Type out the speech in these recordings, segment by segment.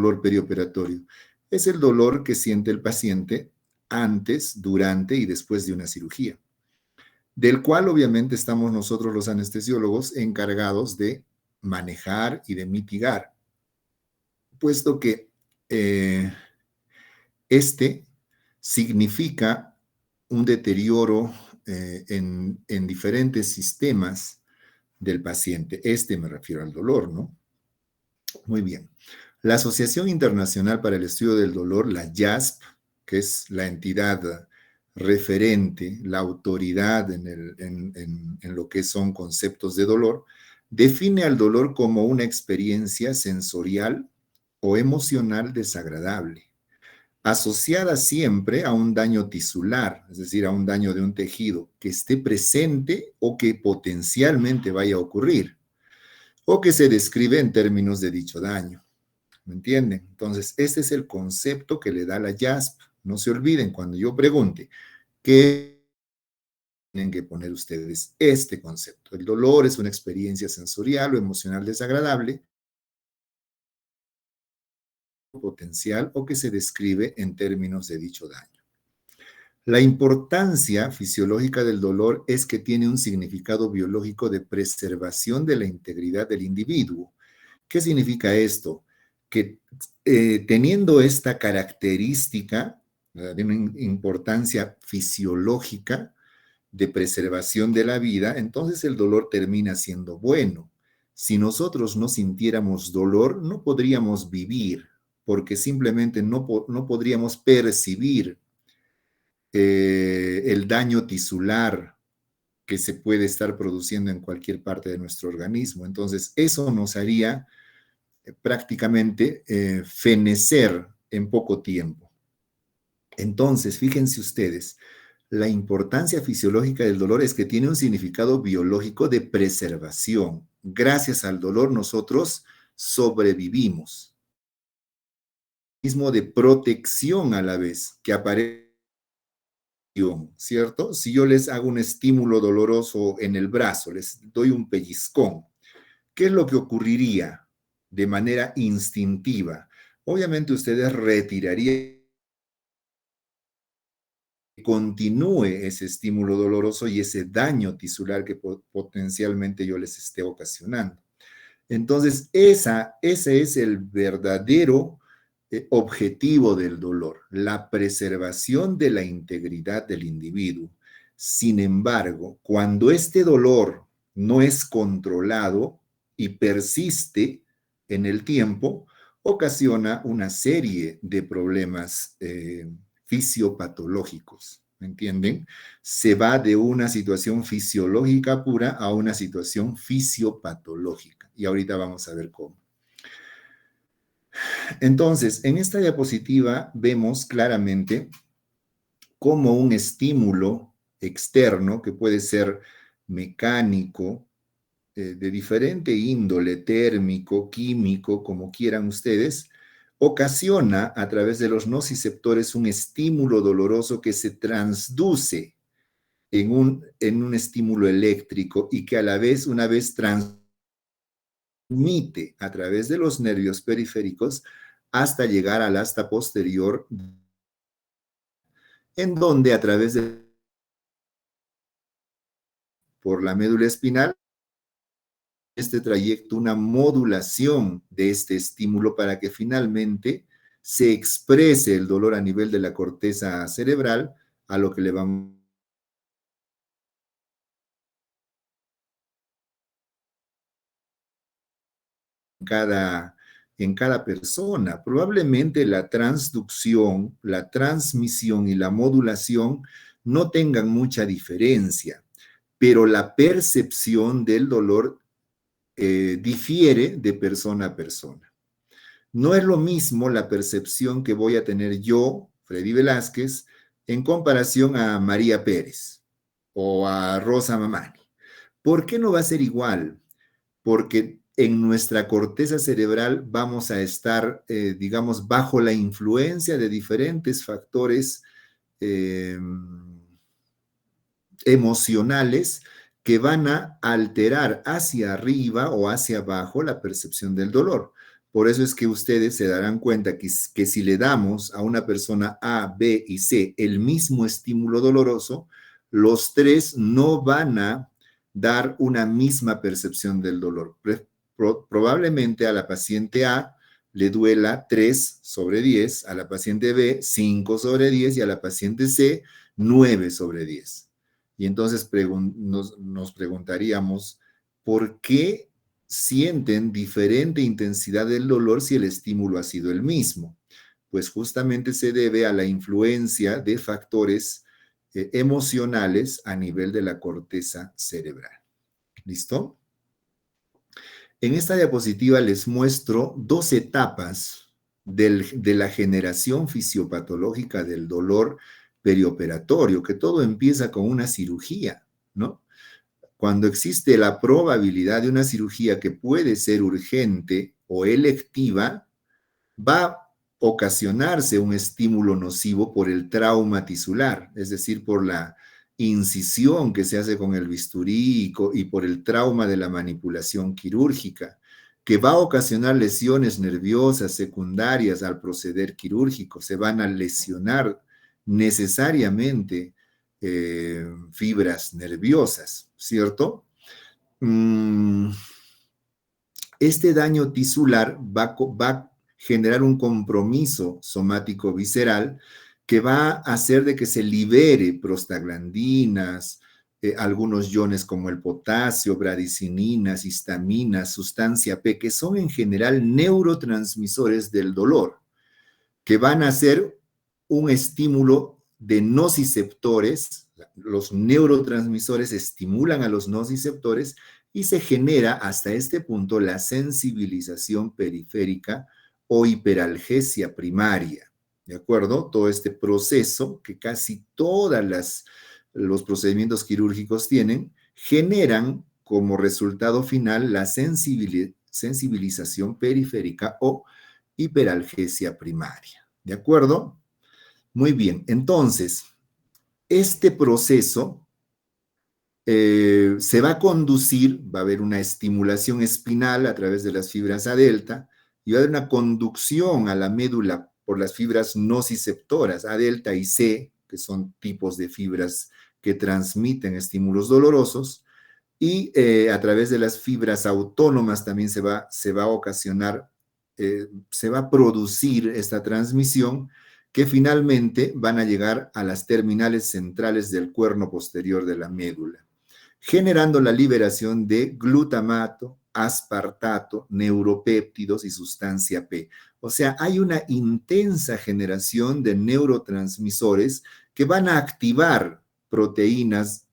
dolor perioperatorio? Es el dolor que siente el paciente antes, durante y después de una cirugía, del cual obviamente estamos nosotros los anestesiólogos encargados de manejar y de mitigar, puesto que este significa un deterioro en diferentes sistemas del paciente. Me refiero al dolor, ¿no? Muy bien. La Asociación Internacional para el Estudio del Dolor, la IASP, que es la entidad referente, la autoridad en lo que son conceptos de dolor, define al dolor como una experiencia sensorial o emocional desagradable, asociada siempre a un daño tisular, es decir, a un daño de un tejido que esté presente o que potencialmente vaya a ocurrir, o que se describe en términos de dicho daño. ¿Me entienden? Entonces, este es el concepto que le da la IASP. No se olviden, cuando yo pregunte, ¿qué tienen que poner ustedes este concepto? El dolor es una experiencia sensorial o emocional desagradable, potencial o que se describe en términos de dicho daño. La importancia fisiológica del dolor es que tiene un significado biológico de preservación de la integridad del individuo. ¿Qué significa esto? Que teniendo esta característica de una importancia fisiológica de preservación de la vida, entonces el dolor termina siendo bueno. Si nosotros no sintiéramos dolor, no podríamos vivir, porque simplemente no podríamos percibir el daño tisular que se puede estar produciendo en cualquier parte de nuestro organismo. Entonces, eso nos haría prácticamente fenecer en poco tiempo. Entonces, fíjense ustedes, la importancia fisiológica del dolor es que tiene un significado biológico de preservación. Gracias al dolor nosotros sobrevivimos. Mismo de protección a la vez, que aparece, ¿cierto? Si yo les hago un estímulo doloroso en el brazo, les doy un pellizcón, ¿qué es lo que ocurriría de manera instintiva? Obviamente ustedes retirarían, continúe ese estímulo doloroso y ese daño tisular que potencialmente yo les esté ocasionando. Entonces, ese es el verdadero objetivo del dolor, la preservación de la integridad del individuo. Sin embargo, cuando este dolor no es controlado y persiste en el tiempo, ocasiona una serie de problemas fisiopatológicos. ¿Me entienden? Se va de una situación fisiológica pura a una situación fisiopatológica. Y ahorita vamos a ver cómo. Entonces, en esta diapositiva vemos claramente cómo un estímulo externo, que puede ser mecánico, de diferente índole, térmico, químico, como quieran ustedes, ocasiona a través de los nociceptores un estímulo doloroso que se transduce en un estímulo eléctrico y que a la vez, una vez transmite a través de los nervios periféricos hasta llegar al asta posterior, en donde a través de por la médula espinal, este trayecto, una modulación de este estímulo para que finalmente se exprese el dolor a nivel de la corteza cerebral, a lo que le vamos en cada persona. Probablemente la transducción, la transmisión y la modulación no tengan mucha diferencia, pero la percepción del dolor difiere de persona a persona. No es lo mismo la percepción que voy a tener yo, Freddy Velázquez, en comparación a María Pérez o a Rosa Mamani. ¿Por qué no va a ser igual? Porque en nuestra corteza cerebral vamos a estar, digamos, bajo la influencia de diferentes factores emocionales que van a alterar hacia arriba o hacia abajo la percepción del dolor. Por eso es que ustedes se darán cuenta que si le damos a una persona A, B y C el mismo estímulo doloroso, los tres no van a dar una misma percepción del dolor. Probablemente a la paciente A le duela 3 sobre 10, a la paciente B 5 sobre 10 y a la paciente C 9 sobre 10. Y entonces nos preguntaríamos, ¿por qué sienten diferente intensidad del dolor si el estímulo ha sido el mismo? Pues justamente se debe a la influencia de factores emocionales a nivel de la corteza cerebral. ¿Listo? En esta diapositiva les muestro dos etapas de la generación fisiopatológica del dolor perioperatorio, que todo empieza con una cirugía, ¿no? Cuando existe la probabilidad de una cirugía que puede ser urgente o electiva, va a ocasionarse un estímulo nocivo por el trauma tisular, es decir, por la incisión que se hace con el bisturí y por el trauma de la manipulación quirúrgica, que va a ocasionar lesiones nerviosas secundarias al proceder quirúrgico. Se van a lesionar necesariamente fibras nerviosas, ¿cierto? Este daño tisular va a generar un compromiso somático visceral que va a hacer de que se libere prostaglandinas, algunos iones como el potasio, bradicininas, histaminas, sustancia P, que son en general neurotransmisores del dolor, que van a ser un estímulo de nociceptores. Los neurotransmisores estimulan a los nociceptores y se genera hasta este punto la sensibilización periférica o hiperalgesia primaria. ¿De acuerdo? Todo este proceso que casi todos los procedimientos quirúrgicos tienen, generan como resultado final la sensibilización periférica o hiperalgesia primaria. ¿De acuerdo? Muy bien. Entonces, este proceso se va a conducir, va a haber una estimulación espinal a través de las fibras A delta y va a haber una conducción a la médula por las fibras nociceptoras A delta y C, que son tipos de fibras que transmiten estímulos dolorosos, y a través de las fibras autónomas también se va a ocasionar, se va a producir esta transmisión que finalmente van a llegar a las terminales centrales del cuerno posterior de la médula, generando la liberación de glutamato, aspartato, neuropéptidos y sustancia P. O sea, hay una intensa generación de neurotransmisores que van a activar proteínas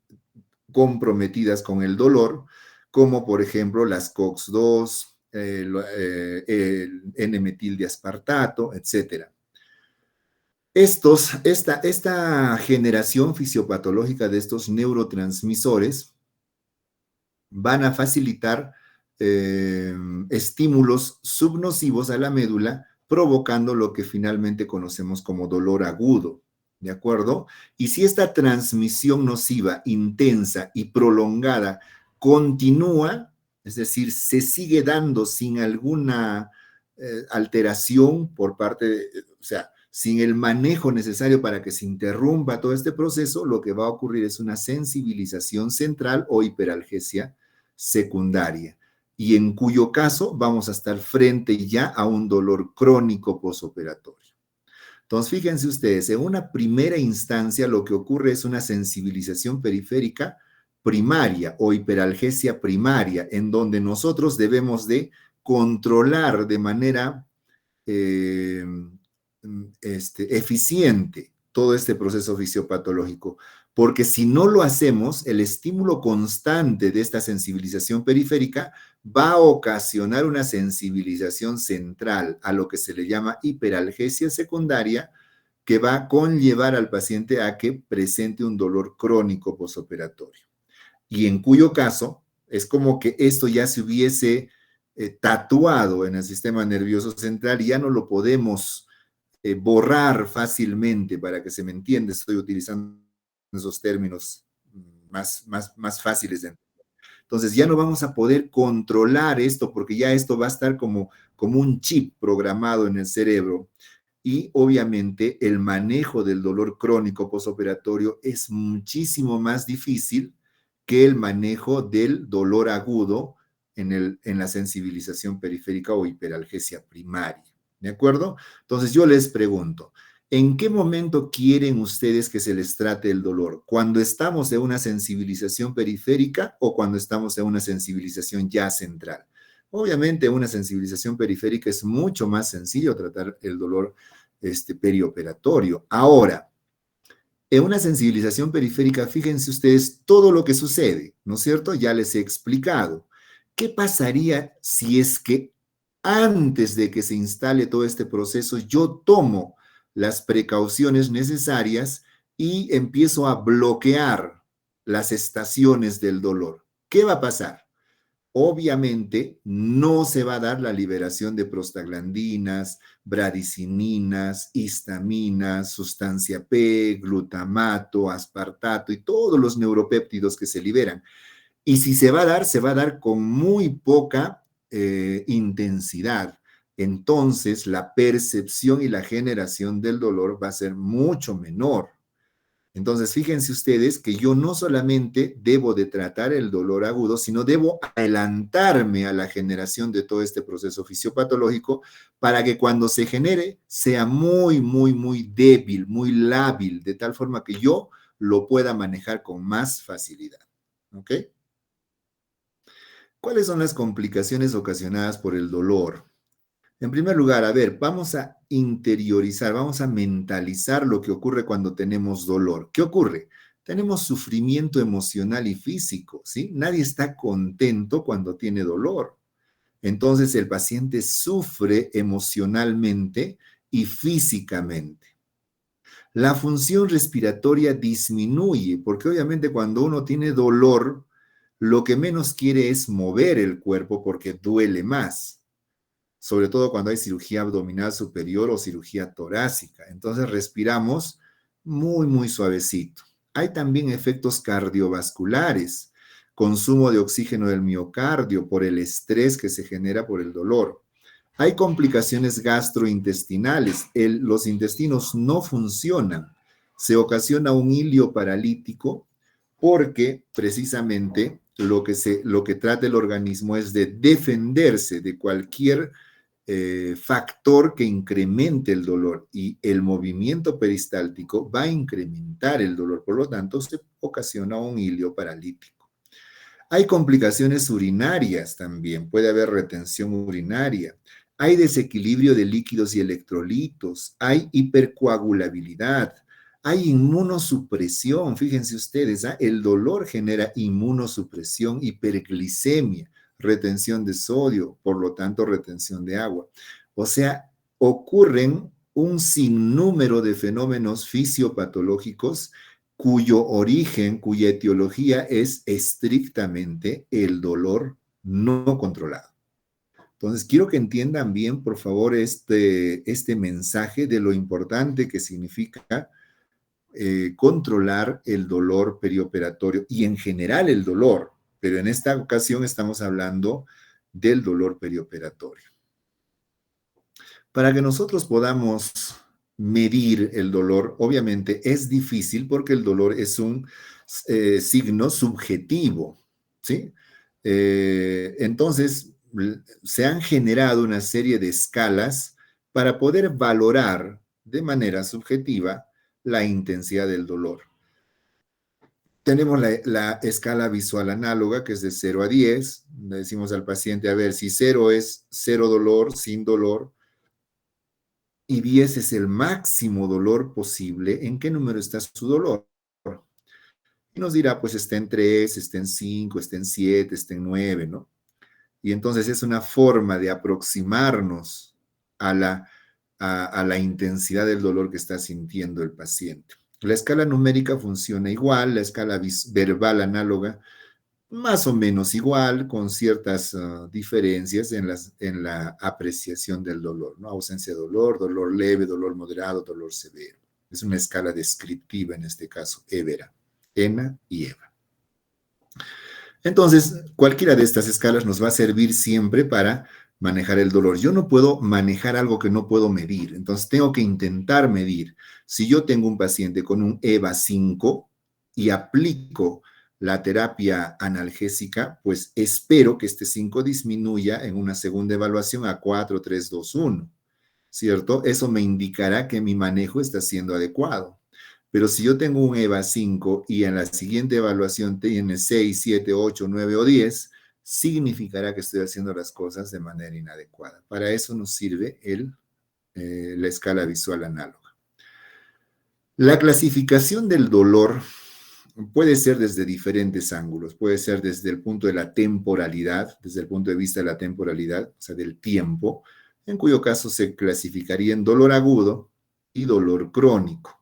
comprometidas con el dolor, como por ejemplo las COX-2, el N-metildiaspartato, etc. Esta generación fisiopatológica de estos neurotransmisores van a facilitar estímulos subnocivos a la médula, provocando lo que finalmente conocemos como dolor agudo. ¿De acuerdo? Y si esta transmisión nociva, intensa y prolongada continúa, es decir, se sigue dando sin alguna alteración por parte de, o sea, sin el manejo necesario para que se interrumpa todo este proceso, lo que va a ocurrir es una sensibilización central o hiperalgesia secundaria, y en cuyo caso vamos a estar frente ya a un dolor crónico posoperatorio. Entonces, fíjense ustedes, en una primera instancia lo que ocurre es una sensibilización periférica primaria o hiperalgesia primaria, en donde nosotros debemos de controlar de manera eficiente todo este proceso fisiopatológico, porque si no lo hacemos, el estímulo constante de esta sensibilización periférica va a ocasionar una sensibilización central a lo que se le llama hiperalgesia secundaria, que va a conllevar al paciente a que presente un dolor crónico posoperatorio. Y en cuyo caso, es como que esto ya se hubiese tatuado en el sistema nervioso central y ya no lo podemos borrar fácilmente. Para que se me entienda, estoy utilizando esos términos más fáciles de entender. Entonces ya no vamos a poder controlar esto porque ya esto va a estar como un chip programado en el cerebro. Y obviamente el manejo del dolor crónico postoperatorio es muchísimo más difícil que el manejo del dolor agudo en la sensibilización periférica o hiperalgesia primaria. ¿De acuerdo? Entonces yo les pregunto, ¿en qué momento quieren ustedes que se les trate el dolor? ¿Cuando estamos en una sensibilización periférica o cuando estamos en una sensibilización ya central? Obviamente, una sensibilización periférica es mucho más sencillo tratar el dolor perioperatorio. Ahora, en una sensibilización periférica, fíjense ustedes todo lo que sucede, ¿no es cierto? Ya les he explicado. ¿Qué pasaría si es que antes de que se instale todo este proceso, yo tomo las precauciones necesarias y empiezo a bloquear las estaciones del dolor? ¿Qué va a pasar? Obviamente no se va a dar la liberación de prostaglandinas, bradicininas, histaminas, sustancia P, glutamato, aspartato y todos los neuropéptidos que se liberan. Y si se va a dar con muy poca intensidad. Entonces la percepción y la generación del dolor va a ser mucho menor. Entonces, fíjense ustedes que yo no solamente debo de tratar el dolor agudo, sino debo adelantarme a la generación de todo este proceso fisiopatológico para que cuando se genere sea muy, muy, muy débil, muy lábil, de tal forma que yo lo pueda manejar con más facilidad. ¿Ok? ¿Cuáles son las complicaciones ocasionadas por el dolor? En primer lugar, a ver, vamos a interiorizar, vamos a mentalizar lo que ocurre cuando tenemos dolor. ¿Qué ocurre? Tenemos sufrimiento emocional y físico, ¿sí? Nadie está contento cuando tiene dolor. Entonces el paciente sufre emocionalmente y físicamente. La función respiratoria disminuye, porque obviamente cuando uno tiene dolor, lo que menos quiere es mover el cuerpo porque duele más, sobre todo cuando hay cirugía abdominal superior o cirugía torácica. Entonces respiramos muy, muy suavecito. Hay también efectos cardiovasculares, consumo de oxígeno del miocardio por el estrés que se genera por el dolor. Hay complicaciones gastrointestinales, los intestinos no funcionan, se ocasiona un hilio paralítico porque precisamente lo que trata el organismo es de defenderse de cualquier factor que incremente el dolor y el movimiento peristáltico va a incrementar el dolor, por lo tanto se ocasiona un hilio paralítico. Hay complicaciones urinarias también, puede haber retención urinaria, hay desequilibrio de líquidos y electrolitos, hay hipercoagulabilidad, hay inmunosupresión, fíjense ustedes, el dolor genera inmunosupresión, hiperglicemia, retención de sodio, por lo tanto retención de agua. O sea, ocurren un sinnúmero de fenómenos fisiopatológicos cuyo origen, cuya etiología es estrictamente el dolor no controlado. Entonces, quiero que entiendan bien, por favor, este mensaje de lo importante que significa controlar el dolor perioperatorio y en general el dolor, pero en esta ocasión estamos hablando del dolor perioperatorio. Para que nosotros podamos medir el dolor, obviamente es difícil porque el dolor es un signo subjetivo, ¿sí? Entonces, se han generado una serie de escalas para poder valorar de manera subjetiva la intensidad del dolor. Tenemos la escala visual análoga, que es de 0 a 10. Le decimos al paciente, a ver, si 0 es cero dolor, sin dolor, y 10 es el máximo dolor posible, ¿en qué número está su dolor? Y nos dirá, pues está en 3, está en 5, está en 7, está en 9, ¿no? Y entonces es una forma de aproximarnos a la intensidad del dolor que está sintiendo el paciente. La escala numérica funciona igual, la escala verbal análoga más o menos igual, con ciertas diferencias en la apreciación del dolor, ¿no? Ausencia de dolor, dolor leve, dolor moderado, dolor severo. Es una escala descriptiva en este caso, EVERA, ENA y EVA. Entonces, cualquiera de estas escalas nos va a servir siempre para manejar el dolor. Yo no puedo manejar algo que no puedo medir, entonces tengo que intentar medir. Si yo tengo un paciente con un EVA 5 y aplico la terapia analgésica, pues espero que este 5 disminuya en una segunda evaluación a 4, 3, 2, 1, ¿cierto? Eso me indicará que mi manejo está siendo adecuado. Pero si yo tengo un EVA 5 y en la siguiente evaluación tiene 6, 7, 8, 9 o 10, significará que estoy haciendo las cosas de manera inadecuada. Para eso nos sirve la escala visual análoga. La clasificación del dolor puede ser desde diferentes ángulos. Puede ser desde el punto de la temporalidad, desde el punto de vista de la temporalidad, o sea, del tiempo, en cuyo caso se clasificaría en dolor agudo y dolor crónico.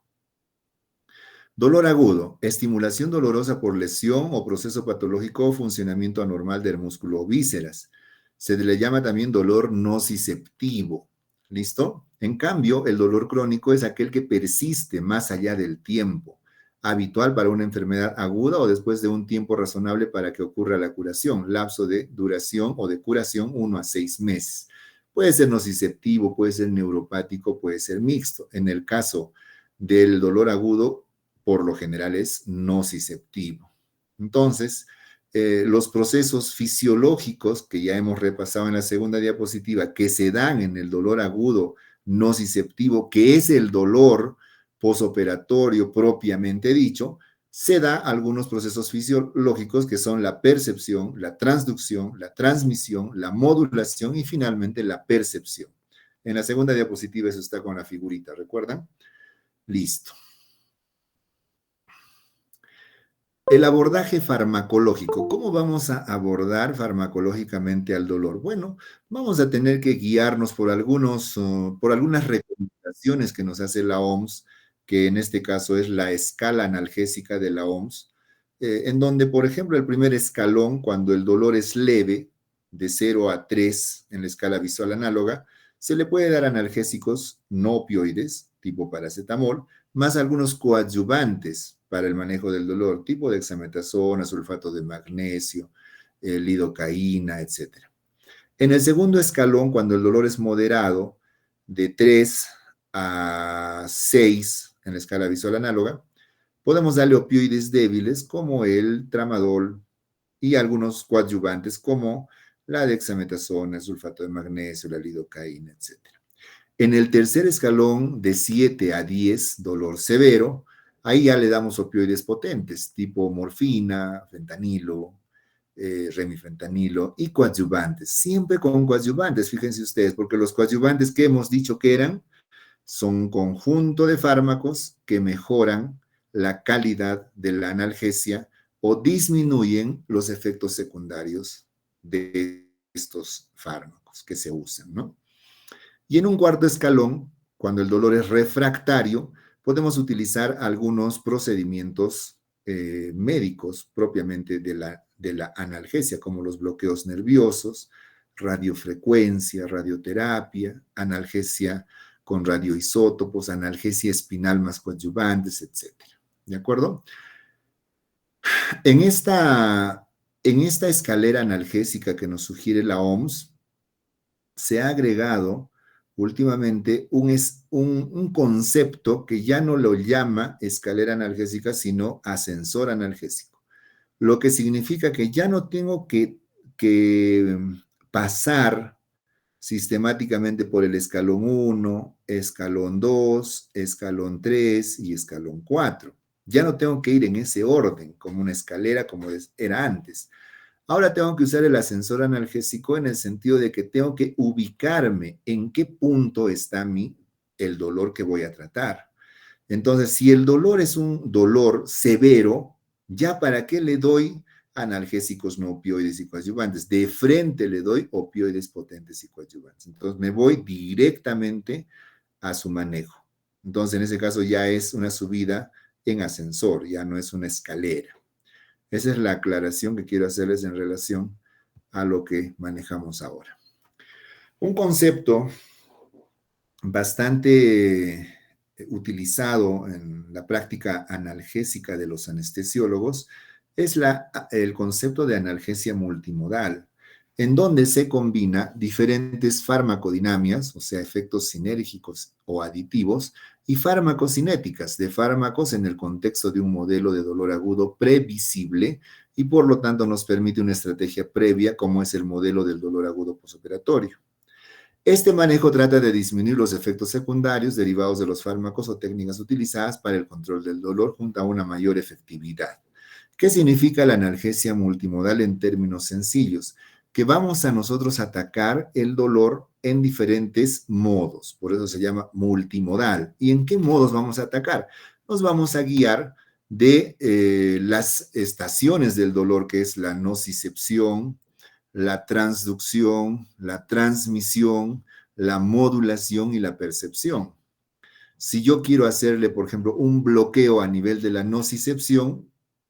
Dolor agudo, estimulación dolorosa por lesión o proceso patológico o funcionamiento anormal del músculo o vísceras. Se le llama también dolor nociceptivo. ¿Listo? En cambio, el dolor crónico es aquel que persiste más allá del tiempo, habitual para una enfermedad aguda o después de un tiempo razonable para que ocurra la curación, lapso de duración o de curación 1 a 6 meses. Puede ser nociceptivo, puede ser neuropático, puede ser mixto. En el caso del dolor agudo, por lo general es nociceptivo. Entonces, los procesos fisiológicos que ya hemos repasado en la segunda diapositiva, que se dan en el dolor agudo nociceptivo, que es el dolor posoperatorio propiamente dicho, se da algunos procesos fisiológicos que son la percepción, la transducción, la transmisión, la modulación y finalmente la percepción. En la segunda diapositiva eso está con la figurita, ¿recuerdan? Listo. El abordaje farmacológico. ¿Cómo vamos a abordar farmacológicamente al dolor? Bueno, vamos a tener que guiarnos por por algunas recomendaciones que nos hace la OMS, que en este caso es la escala analgésica de la OMS, en donde, por ejemplo, el primer escalón, cuando el dolor es leve, de 0 a 3 en la escala visual análoga, se le puede dar analgésicos no opioides, tipo paracetamol, más algunos coadyuvantes para el manejo del dolor, tipo dexametasona, sulfato de magnesio, lidocaína, etc. En el segundo escalón, cuando el dolor es moderado, de 3 a 6 en la escala visual análoga, podemos darle opioides débiles como el tramadol y algunos coadyuvantes como la dexametasona, el sulfato de magnesio, la lidocaína, etc. En el tercer escalón, de 7 a 10, dolor severo, ahí ya le damos opioides potentes, tipo morfina, fentanilo, remifentanilo y coadyuvantes. Siempre con coadyuvantes, fíjense ustedes, porque los coadyuvantes que hemos dicho que eran son un conjunto de fármacos que mejoran la calidad de la analgesia o disminuyen los efectos secundarios de estos fármacos que se usan, ¿no? Y en un cuarto escalón, cuando el dolor es refractario, podemos utilizar algunos procedimientos médicos propiamente de la analgesia, como los bloqueos nerviosos, radiofrecuencia, radioterapia, analgesia con radioisótopos, analgesia espinal más coadyuvantes, etc. ¿De acuerdo? En esta escalera analgésica que nos sugiere la OMS, se ha agregado últimamente un concepto que ya no lo llama escalera analgésica, sino ascensor analgésico. Lo que significa que ya no tengo que pasar sistemáticamente por el escalón 1, escalón 2, escalón 3 y escalón 4. Ya no tengo que ir en ese orden, como una escalera como era antes. Ahora tengo que usar el ascensor analgésico en el sentido de que tengo que ubicarme en qué punto está el dolor que voy a tratar. Entonces, si el dolor es un dolor severo, ¿ya para qué le doy analgésicos no opioides y coadyuvantes? De frente le doy opioides potentes y coadyuvantes. Entonces, me voy directamente a su manejo. Entonces, en ese caso ya es una subida en ascensor, ya no es una escalera. Esa es la aclaración que quiero hacerles en relación a lo que manejamos ahora. Un concepto bastante utilizado en la práctica analgésica de los anestesiólogos es el concepto de analgesia multimodal, en donde se combina diferentes farmacodinamias, o sea, efectos sinérgicos o aditivos, y farmacocinéticas, de fármacos en el contexto de un modelo de dolor agudo previsible y por lo tanto nos permite una estrategia previa como es el modelo del dolor agudo posoperatorio. Este manejo trata de disminuir los efectos secundarios derivados de los fármacos o técnicas utilizadas para el control del dolor junto a una mayor efectividad. ¿Qué significa la analgesia multimodal en términos sencillos? Que vamos a nosotros atacar el dolor en diferentes modos, por eso se llama multimodal. ¿Y en qué modos vamos a atacar? Nos vamos a guiar de las estaciones del dolor, que es la nocicepción, la transducción, la transmisión, la modulación y la percepción. Si yo quiero hacerle, por ejemplo, un bloqueo a nivel de la nocicepción,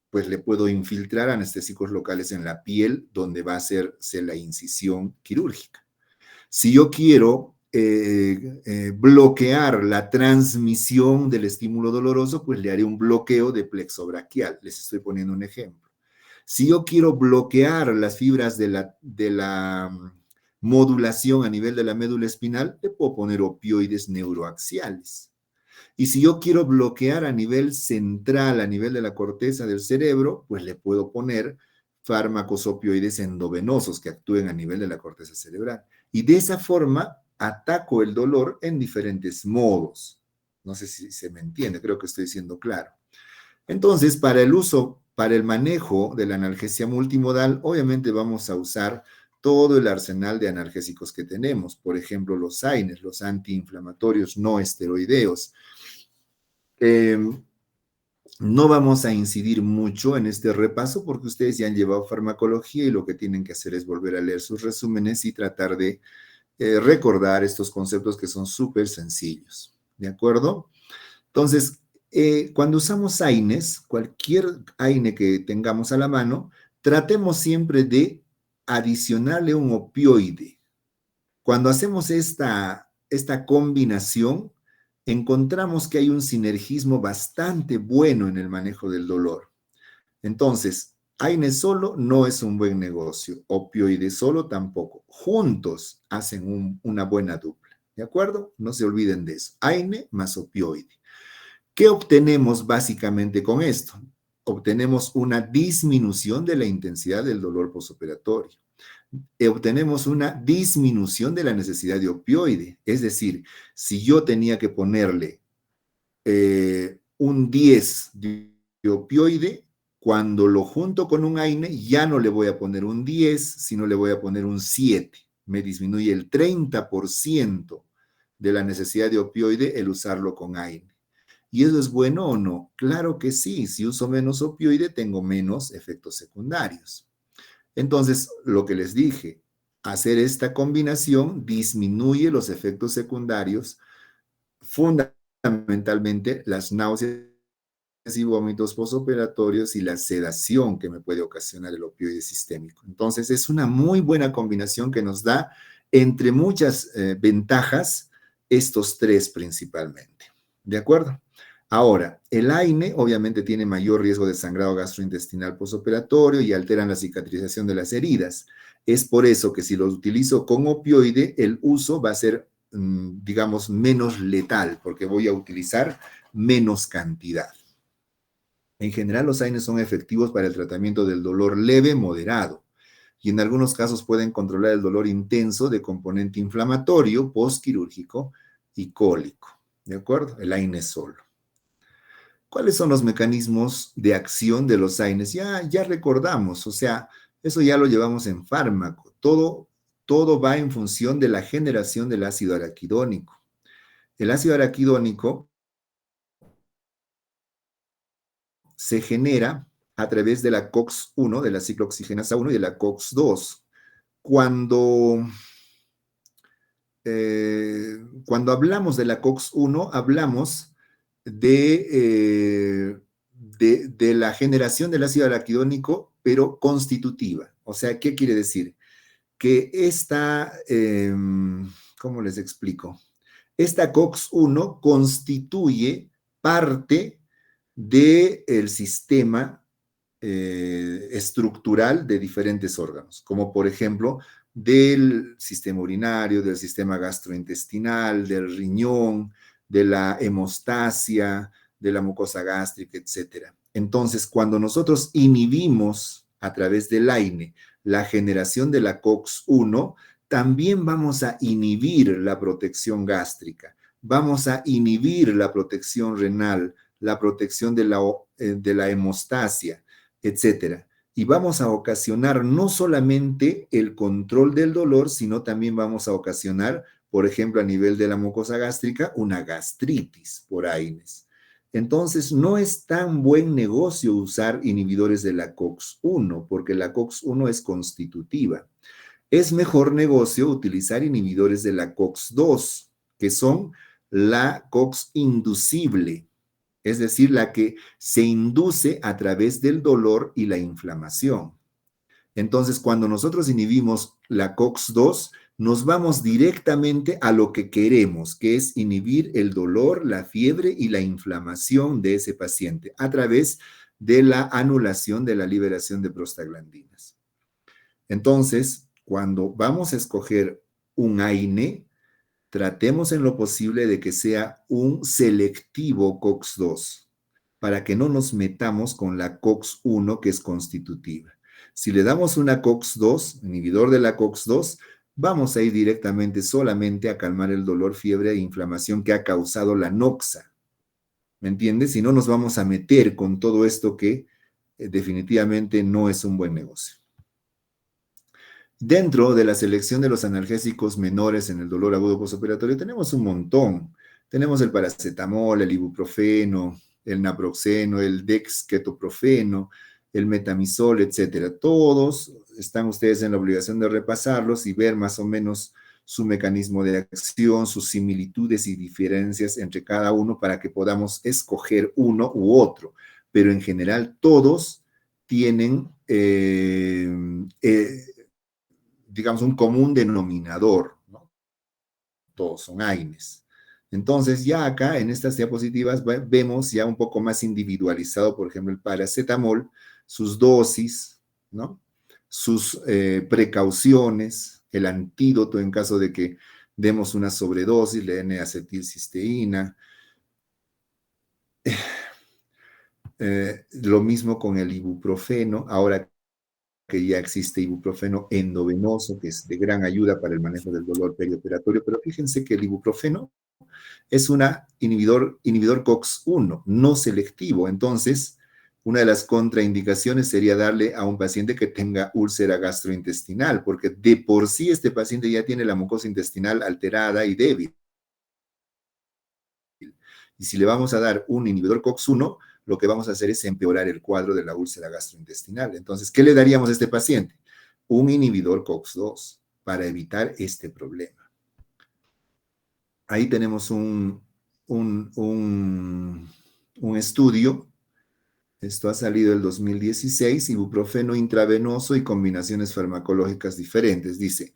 pues le puedo infiltrar anestésicos locales en la piel, donde va a hacerse la incisión quirúrgica. Si yo quiero bloquear la transmisión del estímulo doloroso, pues le haré un bloqueo de plexo braquial. Les estoy poniendo un ejemplo. Si yo quiero bloquear las fibras de la modulación a nivel de la médula espinal, le puedo poner opioides neuroaxiales. Y si yo quiero bloquear a nivel central, a nivel de la corteza del cerebro, pues le puedo poner fármacos opioides endovenosos que actúen a nivel de la corteza cerebral. Y de esa forma ataco el dolor en diferentes modos. No sé si se me entiende, creo que estoy siendo claro. Entonces, para el manejo de la analgesia multimodal, obviamente vamos a usar todo el arsenal de analgésicos que tenemos. Por ejemplo, los AINES, los antiinflamatorios no esteroideos. No vamos a incidir mucho en este repaso porque ustedes ya han llevado farmacología y lo que tienen que hacer es volver a leer sus resúmenes y tratar de recordar estos conceptos que son súper sencillos. ¿De acuerdo? Entonces, cuando usamos AINES, cualquier AINE que tengamos a la mano, tratemos siempre de adicionarle un opioide. Cuando hacemos esta combinación, encontramos que hay un sinergismo bastante bueno en el manejo del dolor. Entonces, AINE solo no es un buen negocio, opioide solo tampoco. Juntos hacen una buena dupla, ¿de acuerdo? No se olviden de eso. AINE más opioide. ¿Qué obtenemos básicamente con esto? Obtenemos una disminución de la intensidad del dolor posoperatorio. Obtenemos una disminución de la necesidad de opioide. Es decir, si yo tenía que ponerle un 10 de opioide, cuando lo junto con un AINE, ya no le voy a poner un 10, sino le voy a poner un 7. Me disminuye el 30% de la necesidad de opioide el usarlo con AINE. ¿Y eso es bueno o no? Claro que sí. Si uso menos opioide, tengo menos efectos secundarios. Entonces, lo que les dije, hacer esta combinación disminuye los efectos secundarios, fundamentalmente las náuseas y vómitos postoperatorios y la sedación que me puede ocasionar el opioide sistémico. Entonces, es una muy buena combinación que nos da, entre muchas ventajas, estos tres principalmente. ¿De acuerdo? Ahora, el AINE obviamente tiene mayor riesgo de sangrado gastrointestinal postoperatorio y alteran la cicatrización de las heridas. Es por eso que si lo utilizo con opioide, el uso va a ser, digamos, menos letal, porque voy a utilizar menos cantidad. En general, los AINES son efectivos para el tratamiento del dolor leve, moderado, y en algunos casos pueden controlar el dolor intenso de componente inflamatorio, postquirúrgico y cólico. ¿De acuerdo? El AINE solo. ¿Cuáles son los mecanismos de acción de los AINES? Ya recordamos, o sea, eso ya lo llevamos en fármaco. Todo va en función de la generación del ácido araquidónico. El ácido araquidónico se genera a través de la COX-1, de la ciclooxigenasa 1 y de la COX-2. Cuando hablamos de la COX-1, hablamos de la generación del ácido araquidónico, pero constitutiva. O sea, ¿qué quiere decir? Que esta, ¿cómo les explico? Esta COX-1 constituye parte del sistema estructural de diferentes órganos, como por ejemplo del sistema urinario, del sistema gastrointestinal, del riñón, de la hemostasia, de la mucosa gástrica, etcétera. Entonces, cuando nosotros inhibimos a través del AINE la generación de la COX-1, también vamos a inhibir la protección gástrica, vamos a inhibir la protección renal, la protección de la hemostasia, etcétera. Y vamos a ocasionar no solamente el control del dolor, sino también vamos a ocasionar, por ejemplo, a nivel de la mucosa gástrica, una gastritis por AINES. Entonces, no es tan buen negocio usar inhibidores de la COX-1, porque la COX-1 es constitutiva. Es mejor negocio utilizar inhibidores de la COX-2, que son la COX inducible, es decir, la que se induce a través del dolor y la inflamación. Entonces, cuando nosotros inhibimos la COX-2, nos vamos directamente a lo que queremos, que es inhibir el dolor, la fiebre y la inflamación de ese paciente a través de la anulación de la liberación de prostaglandinas. Entonces, cuando vamos a escoger un AINE, tratemos en lo posible de que sea un selectivo COX-2 para que no nos metamos con la COX-1 que es constitutiva. Si le damos una COX-2, inhibidor de la COX-2, vamos a ir directamente solamente a calmar el dolor, fiebre e inflamación que ha causado la noxa. ¿Me entiendes? Si no nos vamos a meter con todo esto que definitivamente no es un buen negocio. Dentro de la selección de los analgésicos menores en el dolor agudo postoperatorio tenemos un montón. Tenemos el paracetamol, el ibuprofeno, el naproxeno, el dexketoprofeno, el metamizol, etcétera. Todos están ustedes en la obligación de repasarlos y ver más o menos su mecanismo de acción, sus similitudes y diferencias entre cada uno para que podamos escoger uno u otro. Pero en general todos tienen digamos, un común denominador, ¿no? Todos son AINES. Entonces, ya acá en estas diapositivas vemos ya un poco más individualizado, por ejemplo, el paracetamol, sus dosis, ¿no? Sus precauciones, el antídoto en caso de que demos una sobredosis, la N-acetilcisteína. Lo mismo con el ibuprofeno, ahora que ya existe ibuprofeno endovenoso, que es de gran ayuda para el manejo del dolor perioperatorio, pero fíjense que el ibuprofeno es un inhibidor COX-1, no selectivo. Entonces, una de las contraindicaciones sería darle a un paciente que tenga úlcera gastrointestinal, porque de por sí este paciente ya tiene la mucosa intestinal alterada y débil. Y si le vamos a dar un inhibidor COX-1, lo que vamos a hacer es empeorar el cuadro de la úlcera gastrointestinal. Entonces, ¿qué le daríamos a este paciente? Un inhibidor COX-2 para evitar este problema. Ahí tenemos un estudio. Esto ha salido el 2016, ibuprofeno intravenoso y combinaciones farmacológicas diferentes. Dice,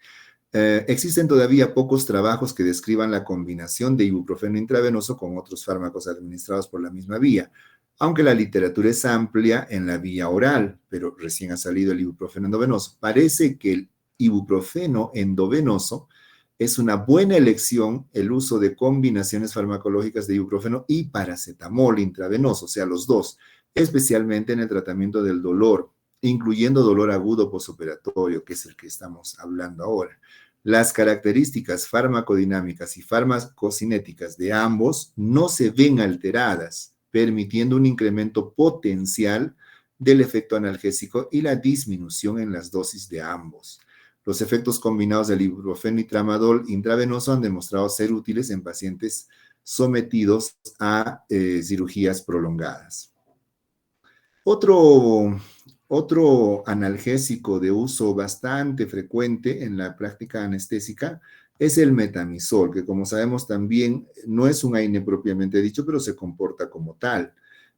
existen todavía pocos trabajos que describan la combinación de ibuprofeno intravenoso con otros fármacos administrados por la misma vía, aunque la literatura es amplia en la vía oral, pero recién ha salido el ibuprofeno endovenoso. Parece que el ibuprofeno endovenoso es una buena elección el uso de combinaciones farmacológicas de ibuprofeno y paracetamol intravenoso, o sea, los dos, especialmente en el tratamiento del dolor, incluyendo dolor agudo postoperatorio, que es el que estamos hablando ahora. Las características farmacodinámicas y farmacocinéticas de ambos no se ven alteradas, permitiendo un incremento potencial del efecto analgésico y la disminución en las dosis de ambos. Los efectos combinados del ibuprofeno y tramadol intravenoso han demostrado ser útiles en pacientes sometidos a cirugías prolongadas. Otro analgésico de uso bastante frecuente en la práctica anestésica es el metamizol, que como sabemos también no es un AINE propiamente dicho, pero se comporta como tal.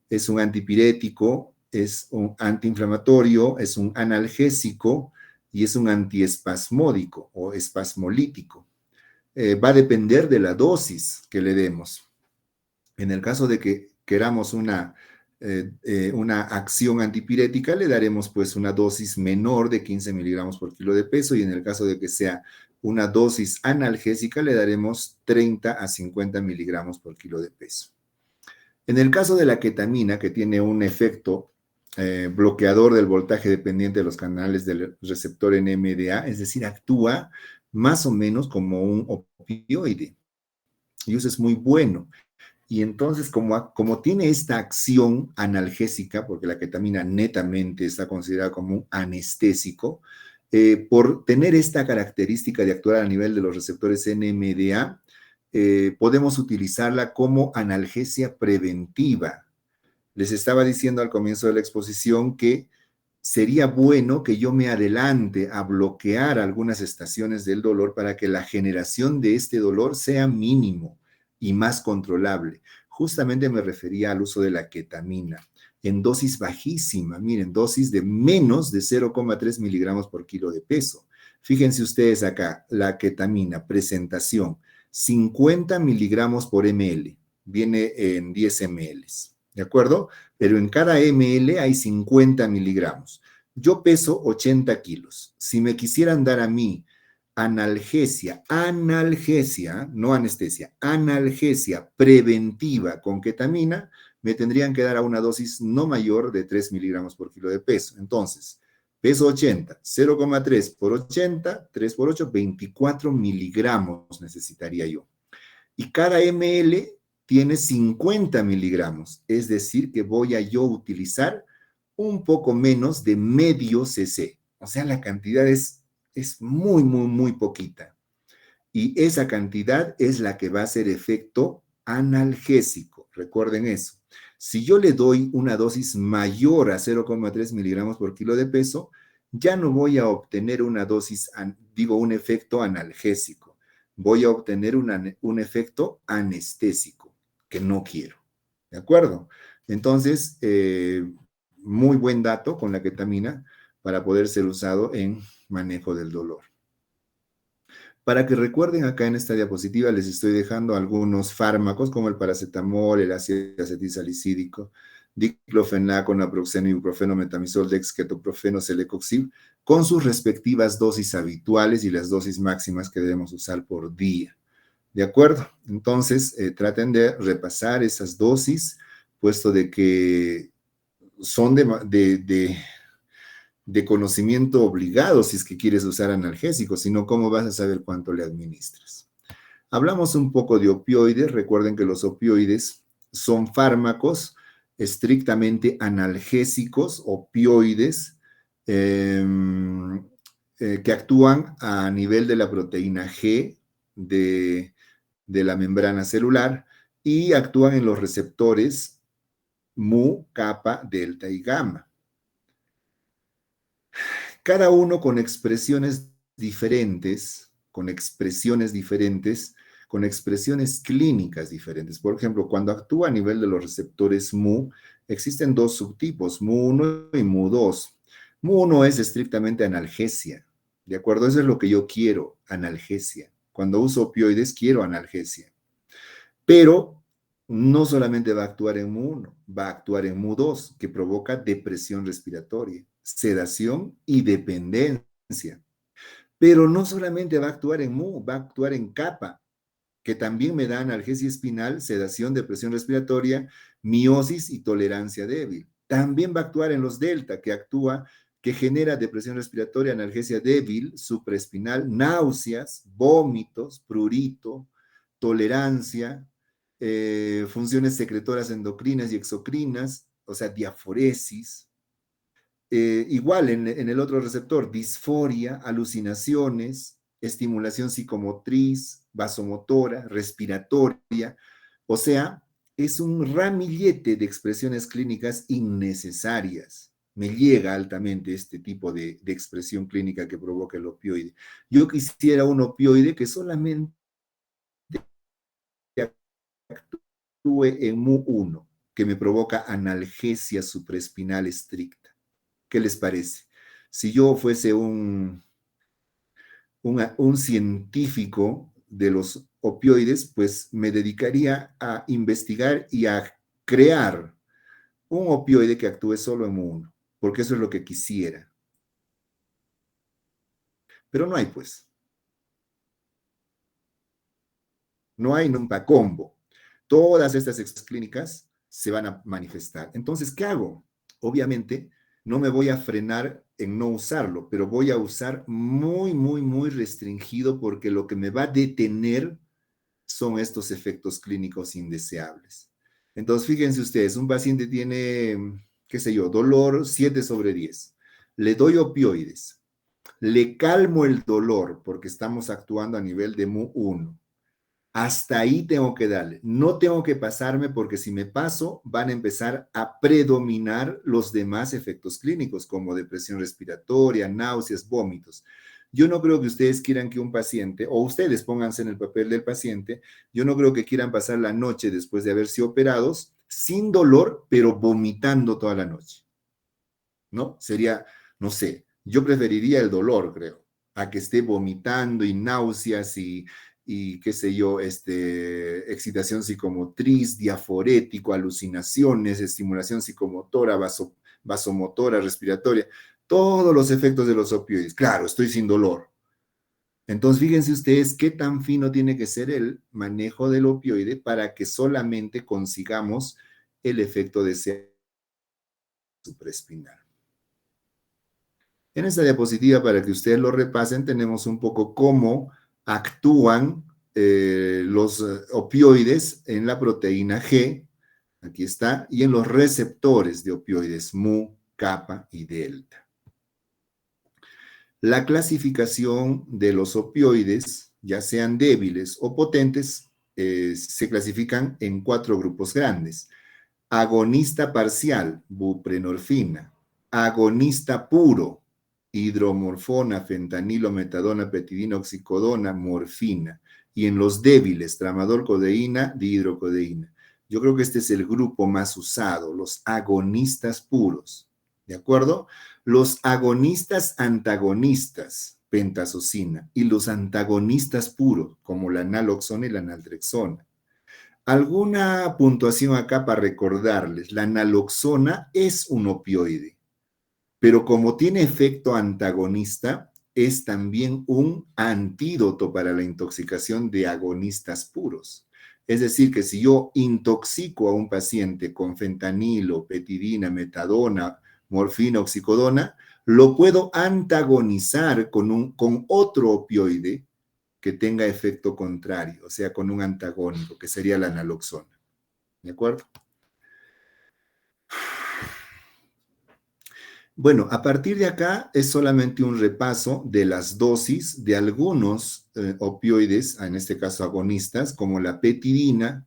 Es un antipirético, es un antiinflamatorio, es un analgésico y es un antiespasmódico o espasmolítico. Va a depender de la dosis que le demos. En el caso de que queramos una una acción antipirética, le daremos pues una dosis menor de 15 miligramos por kilo de peso, y en el caso de que sea una dosis analgésica, le daremos 30 a 50 miligramos por kilo de peso. En el caso de la ketamina, que tiene un efecto bloqueador del voltaje dependiente de los canales del receptor NMDA, es decir, actúa más o menos como un opioide, y eso es muy bueno. Y entonces, como tiene esta acción analgésica, porque la ketamina netamente está considerada como un anestésico, por tener esta característica de actuar a nivel de los receptores NMDA, podemos utilizarla como analgesia preventiva. Les estaba diciendo al comienzo de la exposición que sería bueno que yo me adelante a bloquear algunas estaciones del dolor para que la generación de este dolor sea mínimo y más controlable. Justamente me refería al uso de la ketamina en dosis bajísima, miren, dosis de menos de 0,3 miligramos por kilo de peso. Fíjense ustedes acá, la ketamina, presentación, 50 miligramos por ml, viene en 10 ml, ¿de acuerdo? Pero en cada ml hay 50 miligramos. Yo peso 80 kilos. Si me quisieran dar a mí analgesia, no anestesia, analgesia preventiva con ketamina, me tendrían que dar a una dosis no mayor de 3 miligramos por kilo de peso. Entonces, peso 80, 0,3 por 80, 3 por 8, 24 miligramos necesitaría yo. Y cada ml tiene 50 miligramos, es decir, que voy a yo utilizar un poco menos de medio cc. O sea, la cantidad es muy, muy, muy poquita. Y esa cantidad es la que va a hacer efecto analgésico. Recuerden eso. Si yo le doy una dosis mayor a 0,3 miligramos por kilo de peso, ya no voy a obtener una dosis, un efecto analgésico. Voy a obtener un efecto anestésico, que no quiero. ¿De acuerdo? Entonces, muy buen dato con la ketamina para poder ser usado en manejo del dolor. Para que recuerden, acá en esta diapositiva les estoy dejando algunos fármacos como el paracetamol, el ácido acetilsalicídico, diclofenaco, naproxeno, ibuprofeno, metamizol, dexketoprofeno, celecoxib, con sus respectivas dosis habituales y las dosis máximas que debemos usar por día. ¿De acuerdo? Entonces, traten de repasar esas dosis, puesto de que son de conocimiento obligado si es que quieres usar analgésicos, sino cómo vas a saber cuánto le administras. Hablamos un poco de opioides. Recuerden que los opioides son fármacos estrictamente analgésicos, opioides, que actúan a nivel de la proteína G de la membrana celular y actúan en los receptores mu, kappa, delta y gamma. Cada uno con expresiones diferentes, con expresiones clínicas diferentes. Por ejemplo, cuando actúa a nivel de los receptores mu, existen dos subtipos, mu1 y mu2. Mu1 es estrictamente analgesia, ¿de acuerdo? Eso es lo que yo quiero, analgesia. Cuando uso opioides, quiero analgesia. Pero no solamente va a actuar en mu1, va a actuar en mu2, que provoca depresión respiratoria, sedación y dependencia. Pero no solamente va a actuar en mu, va a actuar en kappa, que también me da analgesia espinal, sedación, depresión respiratoria, miosis y tolerancia débil. También va a actuar en los delta, que genera depresión respiratoria, analgesia débil, supraespinal, náuseas, vómitos, prurito, tolerancia, funciones secretoras endocrinas y exocrinas, o sea, diaforesis. Igual en el otro receptor, disforia, alucinaciones, estimulación psicomotriz, vasomotora, respiratoria. O sea, es un ramillete de expresiones clínicas innecesarias. Me llega altamente este tipo de expresión clínica que provoca el opioide. Yo quisiera un opioide que solamente actúe en mu1, que me provoca analgesia supraespinal estricta. ¿Qué les parece? Si yo fuese un científico de los opioides, pues me dedicaría a investigar y a crear un opioide que actúe solo en uno, porque eso es lo que quisiera. Pero no hay, pues. No hay nunca combo. Todas estas clínicas se van a manifestar. Entonces, ¿qué hago? Obviamente, no me voy a frenar en no usarlo, pero voy a usar muy, muy, muy restringido porque lo que me va a detener son estos efectos clínicos indeseables. Entonces, fíjense ustedes, un paciente tiene, qué sé yo, dolor 7/10. Le doy opioides, le calmo el dolor porque estamos actuando a nivel de MU1. Hasta ahí tengo que darle. No tengo que pasarme porque si me paso van a empezar a predominar los demás efectos clínicos como depresión respiratoria, náuseas, vómitos. Yo no creo que ustedes quieran que un paciente, o ustedes pónganse en el papel del paciente, yo no creo que quieran pasar la noche después de haber sido operados sin dolor, pero vomitando toda la noche, ¿no? Sería, no sé, yo preferiría el dolor, creo, a que esté vomitando y náuseas y qué sé yo, excitación psicomotriz, diaforético, alucinaciones, estimulación psicomotora, vasomotora, respiratoria, todos los efectos de los opioides. Claro, estoy sin dolor. Entonces, fíjense ustedes qué tan fino tiene que ser el manejo del opioide para que solamente consigamos el efecto deseado supraespinal. En esta diapositiva, para que ustedes lo repasen, tenemos un poco cómo actúan los opioides en la proteína G, aquí está, y en los receptores de opioides mu, kappa y delta. La clasificación de los opioides, ya sean débiles o potentes, se clasifican en 4 grupos grandes. Agonista parcial, buprenorfina. Agonista puro, hidromorfona, fentanilo, metadona, petidina, oxicodona, morfina. Y en los débiles, tramadol, codeína, dihidrocodeína. Yo creo que este es el grupo más usado, los agonistas puros. ¿De acuerdo? Los agonistas antagonistas, pentazocina, y los antagonistas puros, como la naloxona y la naltrexona. Alguna puntuación acá para recordarles. La naloxona es un opioide, pero como tiene efecto antagonista, es también un antídoto para la intoxicación de agonistas puros. Es decir, que si yo intoxico a un paciente con fentanilo, petidina, metadona, morfina, oxicodona, lo puedo antagonizar con otro opioide que tenga efecto contrario, o sea, con un antagónico, que sería la naloxona. ¿De acuerdo? Bueno, a partir de acá es solamente un repaso de las dosis de algunos opioides, en este caso agonistas, como la petidina,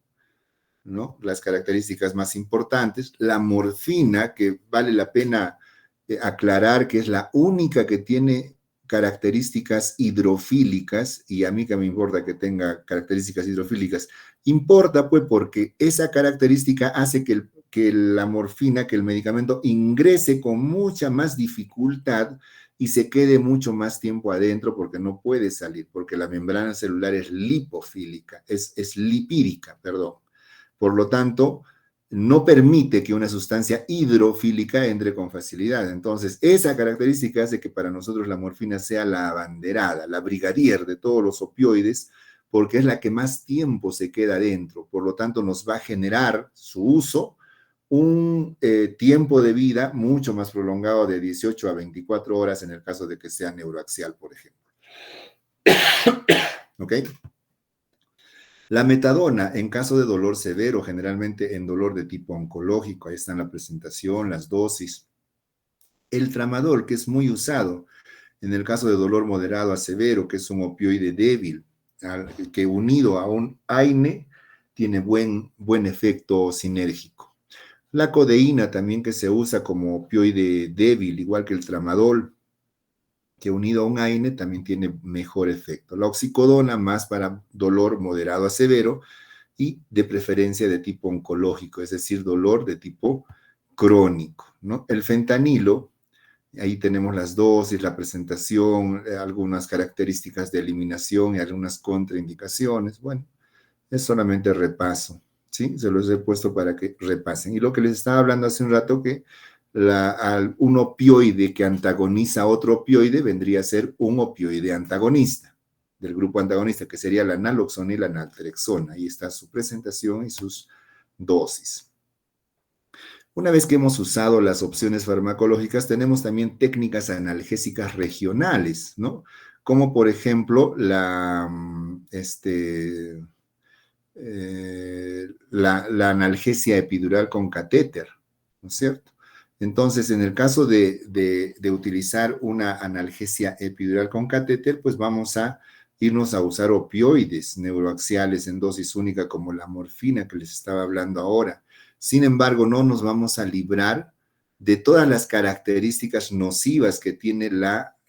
¿no? Las características más importantes, la morfina, que vale la pena aclarar que es la única que tiene características hidrofílicas, y a mí que me importa que tenga características hidrofílicas, importa pues porque esa característica hace que la morfina, que el medicamento ingrese con mucha más dificultad y se quede mucho más tiempo adentro porque no puede salir, porque la membrana celular es lipofílica, es lipídica, perdón. Por lo tanto, no permite que una sustancia hidrofílica entre con facilidad. Entonces, esa característica hace que para nosotros la morfina sea la abanderada, la brigadier de todos los opioides, porque es la que más tiempo se queda dentro. Por lo tanto, nos va a generar su uso un tiempo de vida mucho más prolongado de 18 a 24 horas en el caso de que sea neuroaxial, por ejemplo. ¿Ok? La metadona, en caso de dolor severo, generalmente en dolor de tipo oncológico, ahí está en la presentación, las dosis. El tramadol, que es muy usado en el caso de dolor moderado a severo, que es un opioide débil, que unido a un AINE tiene buen efecto sinérgico. La codeína también, que se usa como opioide débil, igual que el tramadol, que unido a un AINE también tiene mejor efecto. La oxicodona, más para dolor moderado a severo, y de preferencia de tipo oncológico, es decir, dolor de tipo crónico, ¿no? El fentanilo, ahí tenemos las dosis, la presentación, algunas características de eliminación y algunas contraindicaciones. Bueno, es solamente repaso. ¿sí? Se los he puesto para que repasen. Y lo que les estaba hablando hace un rato, que un opioide que antagoniza a otro opioide vendría a ser un opioide antagonista, del grupo antagonista, que sería la naloxona y la naltrexona. Ahí está su presentación y sus dosis. Una vez que hemos usado las opciones farmacológicas, tenemos también técnicas analgésicas regionales, ¿no? Como por ejemplo la analgesia epidural con catéter, ¿no es cierto? Entonces, en el caso de utilizar una analgesia epidural con catéter, pues vamos a irnos a usar opioides neuroaxiales en dosis única como la morfina que les estaba hablando ahora. Sin embargo, no nos vamos a librar de todas las características nocivas que tiene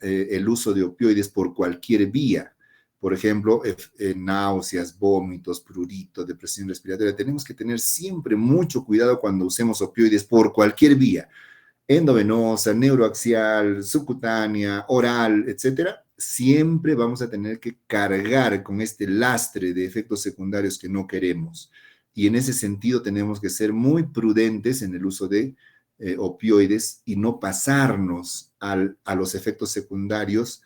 el uso de opioides por cualquier vía. Por ejemplo, náuseas, vómitos, prurito, depresión respiratoria. Tenemos que tener siempre mucho cuidado cuando usemos opioides por cualquier vía, endovenosa, neuroaxial, subcutánea, oral, etcétera. Siempre vamos a tener que cargar con este lastre de efectos secundarios que no queremos. Y en ese sentido tenemos que ser muy prudentes en el uso de opioides y no pasarnos a los efectos secundarios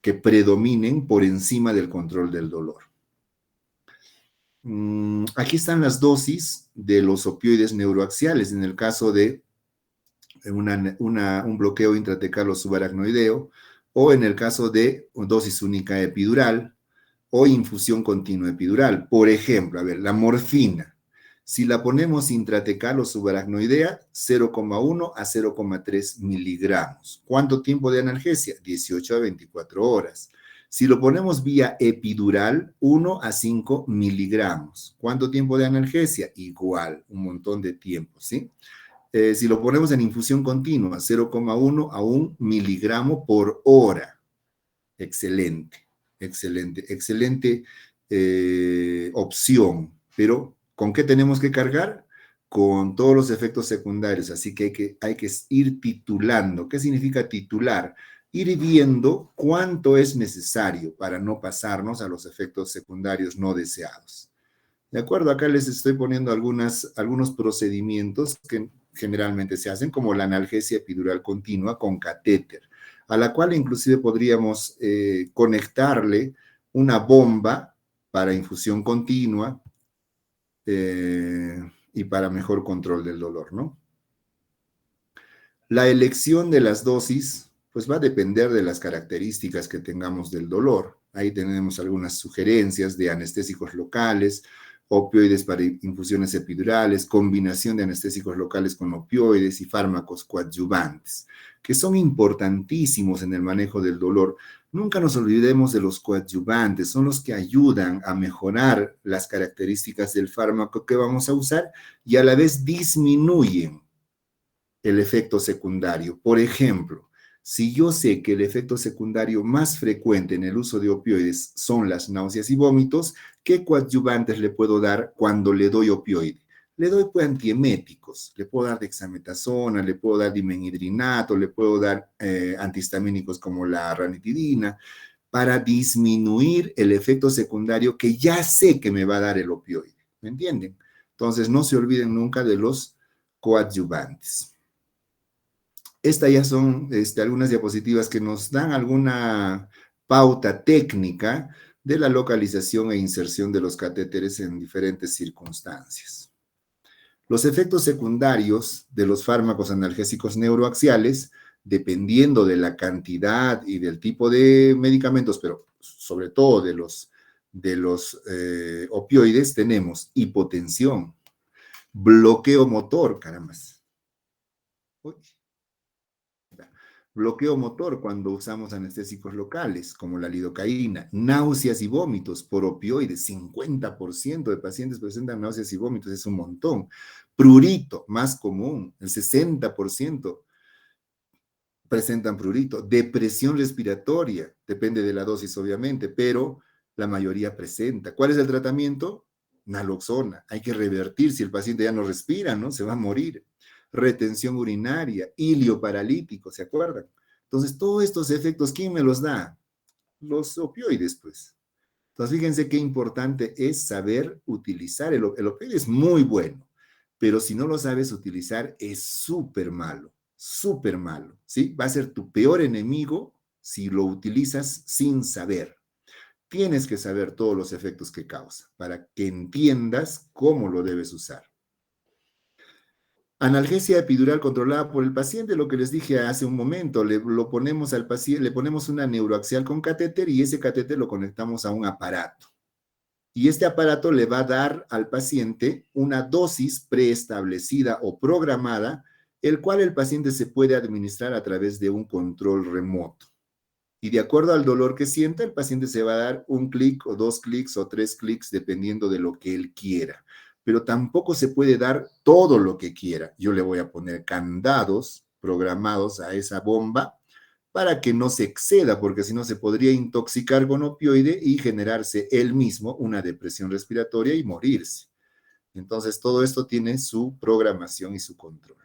que predominen por encima del control del dolor. Aquí están las dosis de los opioides neuroaxiales en el caso de un bloqueo intratecal o subaracnoideo, o en el caso de dosis única epidural o infusión continua epidural. Por ejemplo, a ver, la morfina. Si la ponemos intratecal o subaracnoidea, 0,1 a 0,3 miligramos. ¿Cuánto tiempo de analgesia? 18 a 24 horas. Si lo ponemos vía epidural, 1 a 5 miligramos. ¿Cuánto tiempo de analgesia? Igual, un montón de tiempo, ¿sí? Si lo ponemos en infusión continua, 0,1 a 1 miligramo por hora. Excelente, excelente, excelente opción. Pero, ¿con qué tenemos que cargar? Con todos los efectos secundarios. Así que hay que ir titulando. ¿Qué significa titular? Ir viendo cuánto es necesario para no pasarnos a los efectos secundarios no deseados. ¿De acuerdo? Acá les estoy poniendo algunos procedimientos que generalmente se hacen, como la analgesia epidural continua con catéter, a la cual inclusive podríamos conectarle una bomba para infusión continua y para mejor control del dolor, ¿no? La elección de las dosis, pues va a depender de las características que tengamos del dolor. Ahí tenemos algunas sugerencias de anestésicos locales, opioides para infusiones epidurales, combinación de anestésicos locales con opioides y fármacos coadyuvantes, que son importantísimos en el manejo del dolor. Nunca nos olvidemos de los coadyuvantes, son los que ayudan a mejorar las características del fármaco que vamos a usar y a la vez disminuyen el efecto secundario. Por ejemplo, si yo sé que el efecto secundario más frecuente en el uso de opioides son las náuseas y vómitos, ¿qué coadyuvantes le puedo dar cuando le doy opioide? Le doy pues antieméticos, le puedo dar dexametasona, le puedo dar dimenhidrinato, le puedo dar antihistamínicos como la ranitidina, para disminuir el efecto secundario que ya sé que me va a dar el opioide. ¿Me entienden? Entonces, no se olviden nunca de los coadyuvantes. Estas ya son algunas diapositivas que nos dan alguna pauta técnica de la localización e inserción de los catéteres en diferentes circunstancias. Los efectos secundarios de los fármacos analgésicos neuroaxiales, dependiendo de la cantidad y del tipo de medicamentos, pero sobre todo de los opioides, tenemos hipotensión, bloqueo motor, caramba. Uy. Bloqueo motor cuando usamos anestésicos locales, como la lidocaína, náuseas y vómitos por opioides, 50% de pacientes presentan náuseas y vómitos, es un montón. Prurito, más común, el 60% presentan prurito. Depresión respiratoria, depende de la dosis obviamente, pero la mayoría presenta. ¿Cuál es el tratamiento? Naloxona. Hay que revertir, si el paciente ya no respira, ¿no? Se va a morir. Retención urinaria, hilio paralítico, ¿se acuerdan? Entonces, todos estos efectos, ¿quién me los da? Los opioides, pues. Entonces, fíjense qué importante es saber utilizar el opioide. Es muy bueno, pero si no lo sabes utilizar, es súper malo, ¿sí? Va a ser tu peor enemigo si lo utilizas sin saber. Tienes que saber todos los efectos que causa para que entiendas cómo lo debes usar. Analgesia epidural controlada por el paciente, lo que les dije hace un momento, lo ponemos al paciente, le ponemos una neuroaxial con catéter y ese catéter lo conectamos a un aparato. Y este aparato le va a dar al paciente una dosis preestablecida o programada, el cual el paciente se puede administrar a través de un control remoto. Y de acuerdo al dolor que sienta, el paciente se va a dar un clic o 2 clics o 3 clics, dependiendo de lo que él quiera. Pero tampoco se puede dar todo lo que quiera. Yo le voy a poner candados programados a esa bomba para que no se exceda, porque si no se podría intoxicar con opioide y generarse él mismo una depresión respiratoria y morirse. Entonces, todo esto tiene su programación y su control.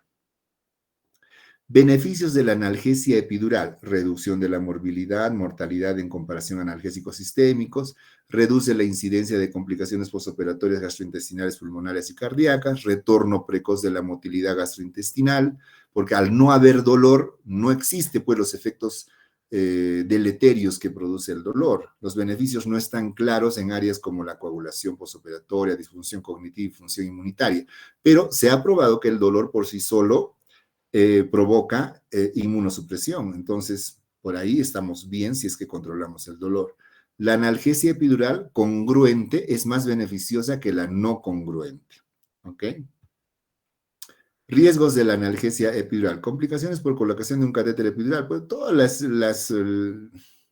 Beneficios de la analgesia epidural: reducción de la morbilidad, mortalidad en comparación a analgésicos sistémicos, reduce la incidencia de complicaciones postoperatorias gastrointestinales, pulmonares y cardíacas, retorno precoz de la motilidad gastrointestinal, porque al no haber dolor, no existe pues los efectos deleterios que produce el dolor. Los beneficios no están claros en áreas como la coagulación postoperatoria, disfunción cognitiva y función inmunitaria, pero se ha probado que el dolor por sí solo provoca inmunosupresión. Entonces, por ahí estamos bien si es que controlamos el dolor. La analgesia epidural congruente es más beneficiosa que la no congruente. ¿Ok? Riesgos de la analgesia epidural. Complicaciones por colocación de un catéter epidural. Pues todos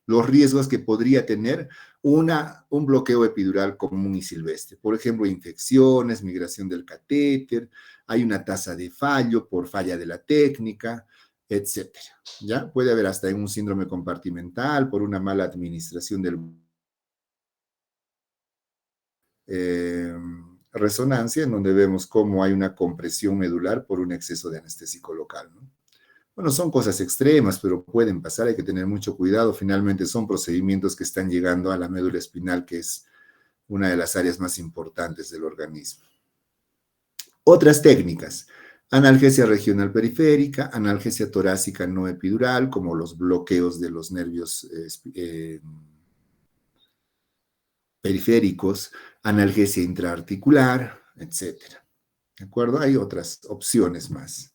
los riesgos que podría tener un bloqueo epidural común y silvestre. Por ejemplo, infecciones, migración del catéter, hay una tasa de fallo por falla de la técnica, etcétera. ¿Ya? Puede haber hasta un síndrome compartimental por una mala administración del resonancia, en donde vemos cómo hay una compresión medular por un exceso de anestésico local, ¿no? Bueno, son cosas extremas, pero pueden pasar, hay que tener mucho cuidado. Finalmente son procedimientos que están llegando a la médula espinal, que es una de las áreas más importantes del organismo. Otras técnicas: analgesia regional periférica, analgesia torácica no epidural, como los bloqueos de los nervios periféricos, analgesia intraarticular, etcétera. ¿De acuerdo? Hay otras opciones más.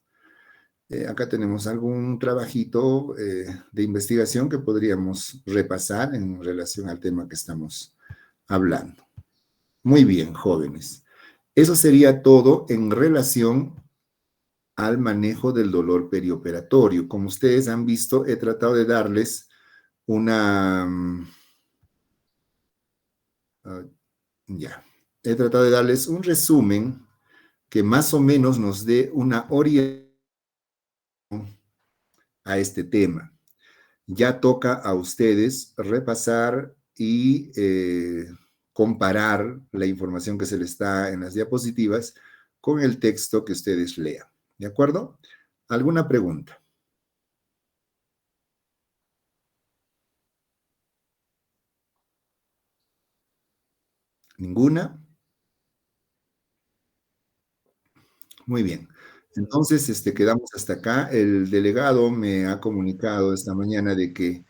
Acá tenemos algún trabajito de investigación que podríamos repasar en relación al tema que estamos hablando. Muy bien, jóvenes. Eso sería todo en relación al manejo del dolor perioperatorio. Como ustedes han visto, he tratado de darles he tratado de darles un resumen que más o menos nos dé una orientación a este tema. Ya toca a ustedes repasar y comparar la información que se les está en las diapositivas con el texto que ustedes lean. ¿De acuerdo? ¿Alguna pregunta? ¿Ninguna? Muy bien. Entonces, quedamos hasta acá. El delegado me ha comunicado esta mañana de que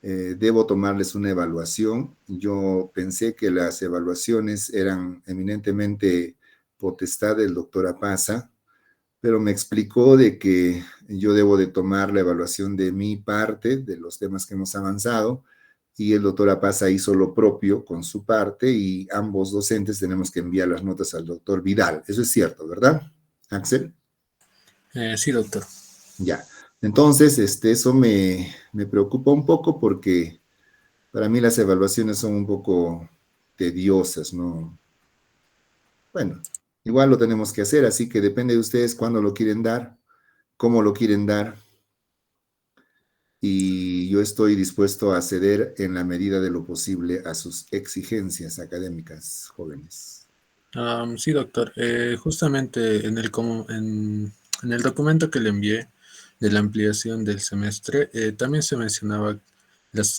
debo tomarles una evaluación. Yo pensé que las evaluaciones eran eminentemente potestad del doctor Apaza, pero me explicó de que yo debo de tomar la evaluación de mi parte, de los temas que hemos avanzado, y el doctor Apaza hizo lo propio con su parte, y ambos docentes tenemos que enviar las notas al doctor Vidal. Eso es cierto, ¿verdad, Axel? Sí, doctor. Ya. Entonces, eso me preocupa un poco porque para mí las evaluaciones son un poco tediosas, ¿no? Bueno, igual lo tenemos que hacer, así que depende de ustedes cuándo lo quieren dar, cómo lo quieren dar, y yo estoy dispuesto a ceder en la medida de lo posible a sus exigencias académicas, jóvenes. Sí, doctor. Justamente en el documento que le envié de la ampliación del semestre, también se mencionaba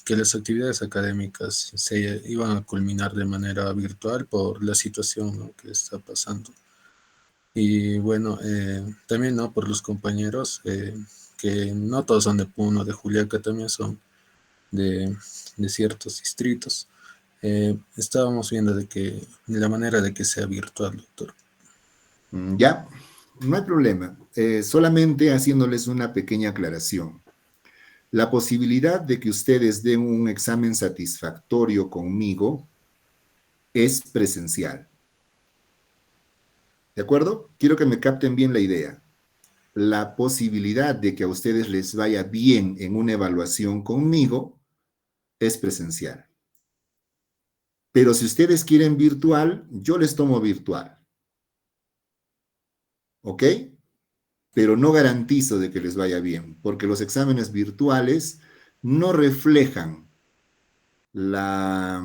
que las actividades académicas se iban a culminar de manera virtual por la situación, ¿no?, que está pasando. Y bueno, también, ¿no?, por los compañeros, que no todos son de Puno, de Juliaca, también son de, de ciertos distritos. Estábamos viendo de la manera de que sea virtual, doctor. Ya, no hay problema. Solamente haciéndoles una pequeña aclaración. La posibilidad de que ustedes den un examen satisfactorio conmigo es presencial. ¿De acuerdo? Quiero que me capten bien la idea. La posibilidad de que a ustedes les vaya bien en una evaluación conmigo es presencial. Pero si ustedes quieren virtual, yo les tomo virtual. ¿Ok? Pero no garantizo de que les vaya bien, porque los exámenes virtuales no reflejan la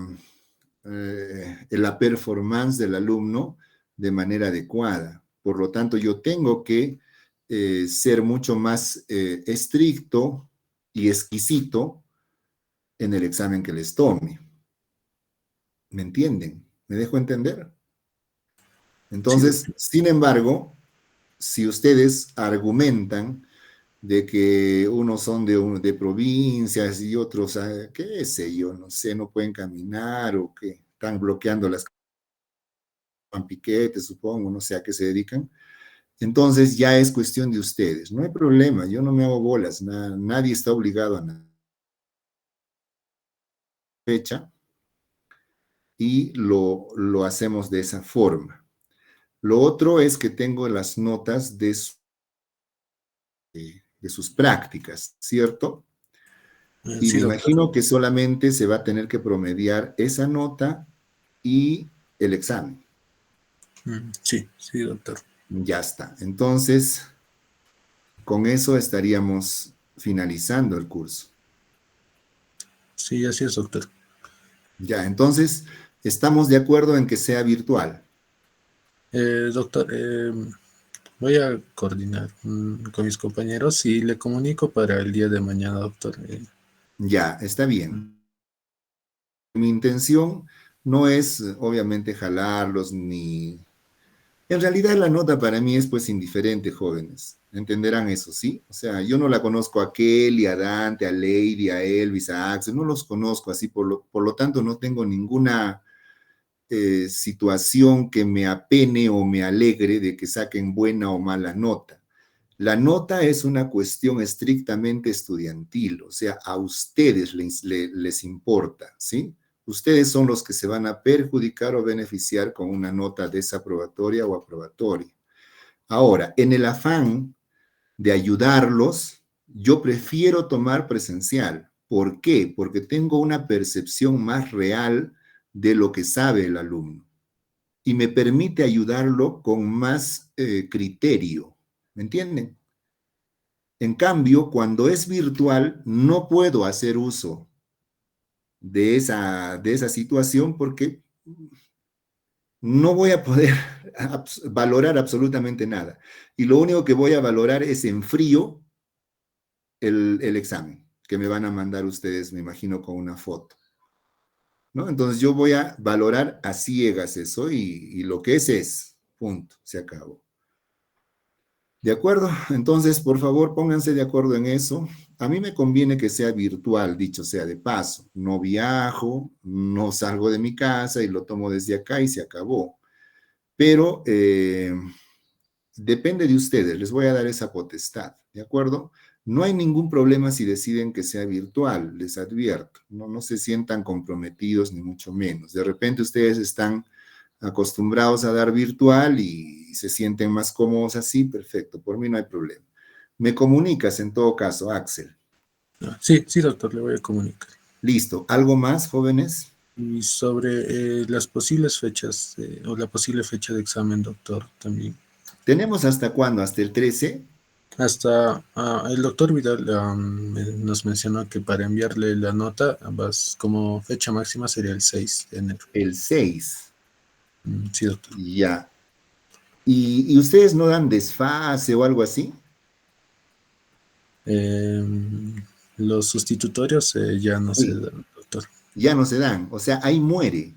performance del alumno de manera adecuada. Por lo tanto, yo tengo que ser mucho más estricto y exquisito en el examen que les tome. ¿Me entienden? ¿Me dejo entender? Sí, Entonces, doctor. sin embargo, si ustedes argumentan de que unos son de provincias y otros, qué sé yo, no sé, no pueden caminar o que están bloqueando las piquetes, supongo, no sé a qué se dedican. Entonces ya es cuestión de ustedes. No hay problema, yo no me hago bolas, nadie está obligado a nada. Fecha y lo hacemos de esa forma. Lo otro es que tengo las notas de sus prácticas, ¿cierto? Y Sí, me doctor. imagino que solamente se va a tener que promediar esa nota y el examen. Sí, sí, doctor. Ya está. Entonces, con eso estaríamos finalizando el curso. Sí, así es, doctor. Ya, entonces, estamos de acuerdo en que sea virtual. Doctor, voy a coordinar con mis compañeros y le comunico para el día de mañana, doctor. Ya, está bien. Mi intención no es, obviamente, jalarlos ni... En realidad la nota para mí es pues indiferente, jóvenes. Entenderán eso, ¿sí? O sea, yo no la conozco a Kelly, a Dante, a Lady, a Elvis, a Axel, no los conozco así, por lo tanto no tengo ninguna situación que me apene o me alegre de que saquen buena o mala nota. La nota es una cuestión estrictamente estudiantil, o sea, a ustedes les importa, ¿sí? Ustedes son los que se van a perjudicar o beneficiar con una nota desaprobatoria o aprobatoria. Ahora, en el afán de ayudarlos, yo prefiero tomar presencial. ¿Por qué? Porque tengo una percepción más real de lo que sabe el alumno y me permite ayudarlo con más criterio. ¿Me entienden? En cambio, cuando es virtual, no puedo hacer uso de esa situación porque no voy a poder valorar absolutamente nada. Y lo único que voy a valorar es en frío el examen que me van a mandar ustedes, me imagino, con una foto. ¿No? Entonces yo voy a valorar a ciegas eso y lo que es, punto, se acabó. ¿De acuerdo? Entonces, por favor, pónganse de acuerdo en eso. A mí me conviene que sea virtual, dicho sea de paso. No viajo, no salgo de mi casa y lo tomo desde acá y se acabó. Pero depende de ustedes, les voy a dar esa potestad, ¿de acuerdo? No hay ningún problema si deciden que sea virtual, les advierto. No se sientan comprometidos, ni mucho menos. De repente ustedes están acostumbrados a dar virtual y se sienten más cómodos así, perfecto, por mí no hay problema. Me comunicas en todo caso, Axel. Sí, sí, doctor, le voy a comunicar. Listo. ¿Algo más, jóvenes? Y sobre las posibles fechas o la posible fecha de examen, doctor, también. ¿Tenemos hasta cuándo? ¿Hasta el 13? Hasta el doctor Vidal nos mencionó que para enviarle la nota, como fecha máxima sería el 6 de enero. El 6. Sí, doctor. Ya. ¿Y ustedes no dan desfase o algo así? Eh, Los sustitutorios ya no se Sí, dan, doctor. ya no se dan, o sea, ahí muere.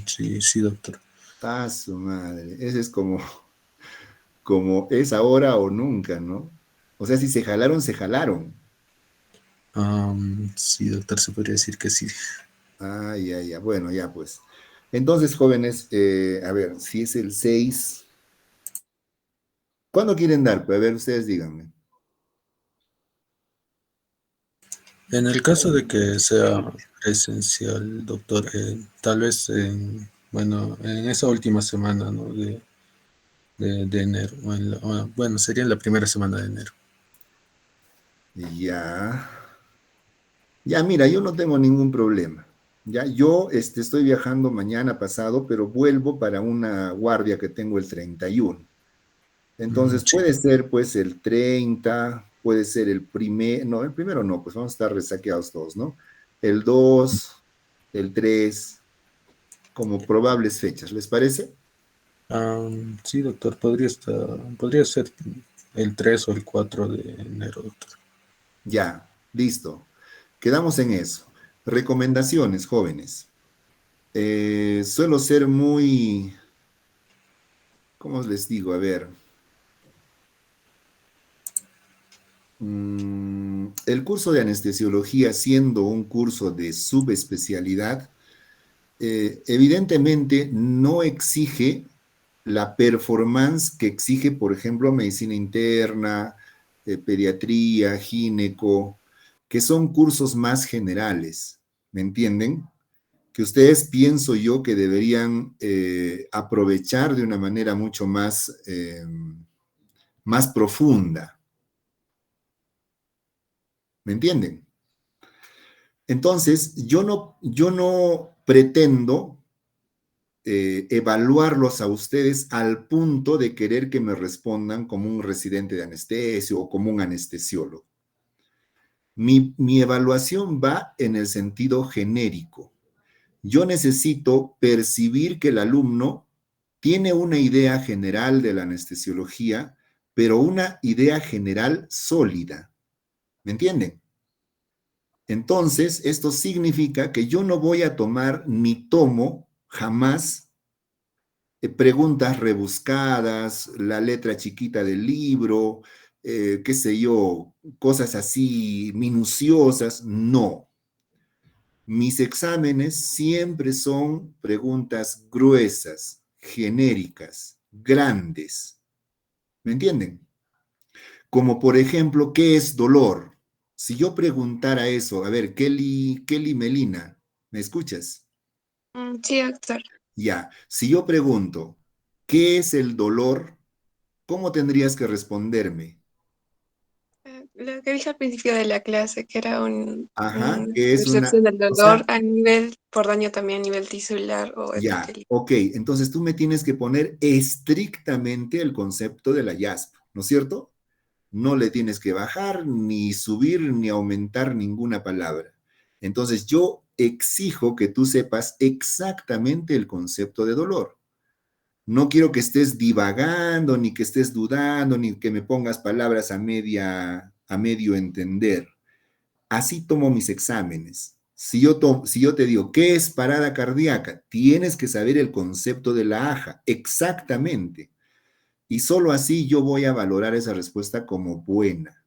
Sí, sí, doctor. Ah, su madre, ese es como es ahora o nunca, ¿no? O sea, si se jalaron, se jalaron. Sí, doctor, se podría decir que sí. Ah, ya, ya, bueno, ya pues. Entonces, jóvenes, a ver, si es el 6, ¿cuándo quieren dar? Pues a ver, ustedes díganme. En el caso de que sea presencial, doctor, tal vez bueno, en esa última semana, ¿no? de enero, bueno, sería la primera semana de enero. Ya, ya, mira, yo no tengo ningún problema. Ya, yo estoy viajando mañana pasado, pero vuelvo para una guardia que tengo el 31. Entonces Sí. puede ser pues el 30, puede ser el primer, no, el primero no, pues vamos a estar resaqueados todos, ¿no? El 2, el 3, como probables fechas, ¿les parece? Sí, doctor, podría ser el 3 o el 4 de enero, doctor. Ya, listo. Quedamos en eso. Recomendaciones, jóvenes. Suelo ser muy, ¿cómo les digo? A ver, el curso de anestesiología, siendo un curso de subespecialidad, evidentemente no exige la performance que exige, por ejemplo, medicina interna, pediatría, gineco, que son cursos más generales, ¿me entienden? Que ustedes pienso yo que deberían aprovechar de una manera mucho más profunda, ¿me entienden? Entonces, yo no pretendo evaluarlos a ustedes al punto de querer que me respondan como un residente de anestesio o como un anestesiólogo. Mi evaluación va en el sentido genérico. Yo necesito percibir que el alumno tiene una idea general de la anestesiología, pero una idea general sólida. ¿Me entienden? Entonces, esto significa que yo no voy a tomar ni tomo jamás preguntas rebuscadas, la letra chiquita del libro, qué sé yo, cosas así minuciosas. No. Mis exámenes siempre son preguntas gruesas, genéricas, grandes. ¿Me entienden? Como por ejemplo, ¿qué es dolor? Si yo preguntara eso, a ver, Kelly Melina, ¿me escuchas? Sí, doctor. Ya, si yo pregunto, ¿qué es el dolor? ¿Cómo tendrías que responderme? Lo que dije al principio de la clase, que era Ajá, una que es una, percepción del o sea, dolor a nivel, por daño también a nivel tisular o ya, epitelial. ok, entonces tú me tienes que poner estrictamente el concepto de la YASP, ¿no es cierto? No le tienes que bajar, ni subir, ni aumentar ninguna palabra. Entonces yo exijo que tú sepas exactamente el concepto de dolor. No quiero que estés divagando, ni que estés dudando, ni que me pongas palabras a medio entender. Así tomo mis exámenes. Si yo te digo, ¿qué es parada cardíaca? Tienes que saber el concepto de la AJA, exactamente. Y solo así yo voy a valorar esa respuesta como buena.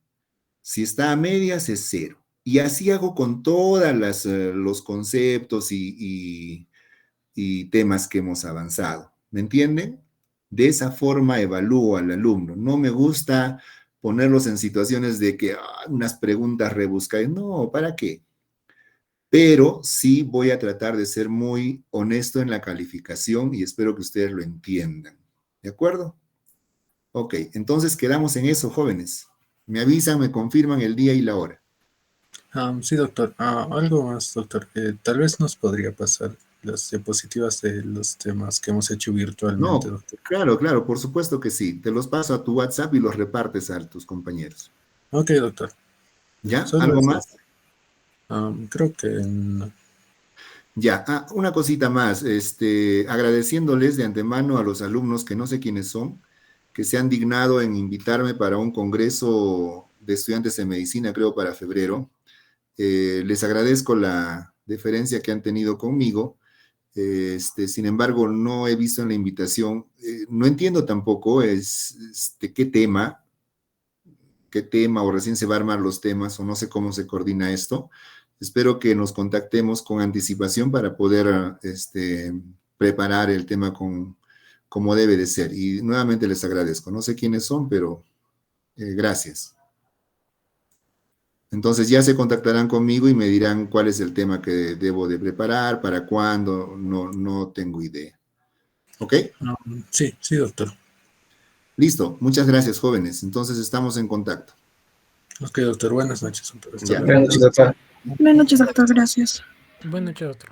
Si está a medias, es cero. Y así hago con todos los conceptos y temas que hemos avanzado. ¿Me entienden? De esa forma evalúo al alumno. No me gusta ponerlos en situaciones de que unas preguntas rebuscadas. No, ¿para qué? Pero sí voy a tratar de ser muy honesto en la calificación y espero que ustedes lo entiendan. ¿De acuerdo? Ok, entonces quedamos en eso, jóvenes. Me avisan, me confirman el día y la hora. Sí, doctor. Algo más, doctor. Tal vez nos podría pasar las diapositivas de los temas que hemos hecho virtualmente, No, doctor. claro, claro, por supuesto que sí. Te los paso a tu WhatsApp y los repartes a tus compañeros. Ok, doctor. ¿Ya? Solo ¿Algo eso. más? Creo que no. Ya, una cosita más, agradeciéndoles de antemano a los alumnos que no sé quiénes son, que se han dignado en invitarme para un congreso de estudiantes en medicina, creo, para febrero. Les agradezco la deferencia que han tenido conmigo. Sin embargo, no he visto en la invitación, no entiendo tampoco qué tema, o recién se va a armar los temas, o no sé cómo se coordina esto. Espero que nos contactemos con anticipación para poder preparar el tema como debe de ser. Y nuevamente les agradezco. No sé quiénes son, pero gracias. Entonces ya se contactarán conmigo y me dirán cuál es el tema que debo de preparar, para cuándo, no tengo idea. ¿Ok? Sí, sí, doctor. Listo, muchas gracias, jóvenes. Entonces estamos en contacto. Ok, doctor, buenas noches. Ya. Buenas noches, doctor. Buenas noches, doctor. Gracias. Buenas noches, doctor.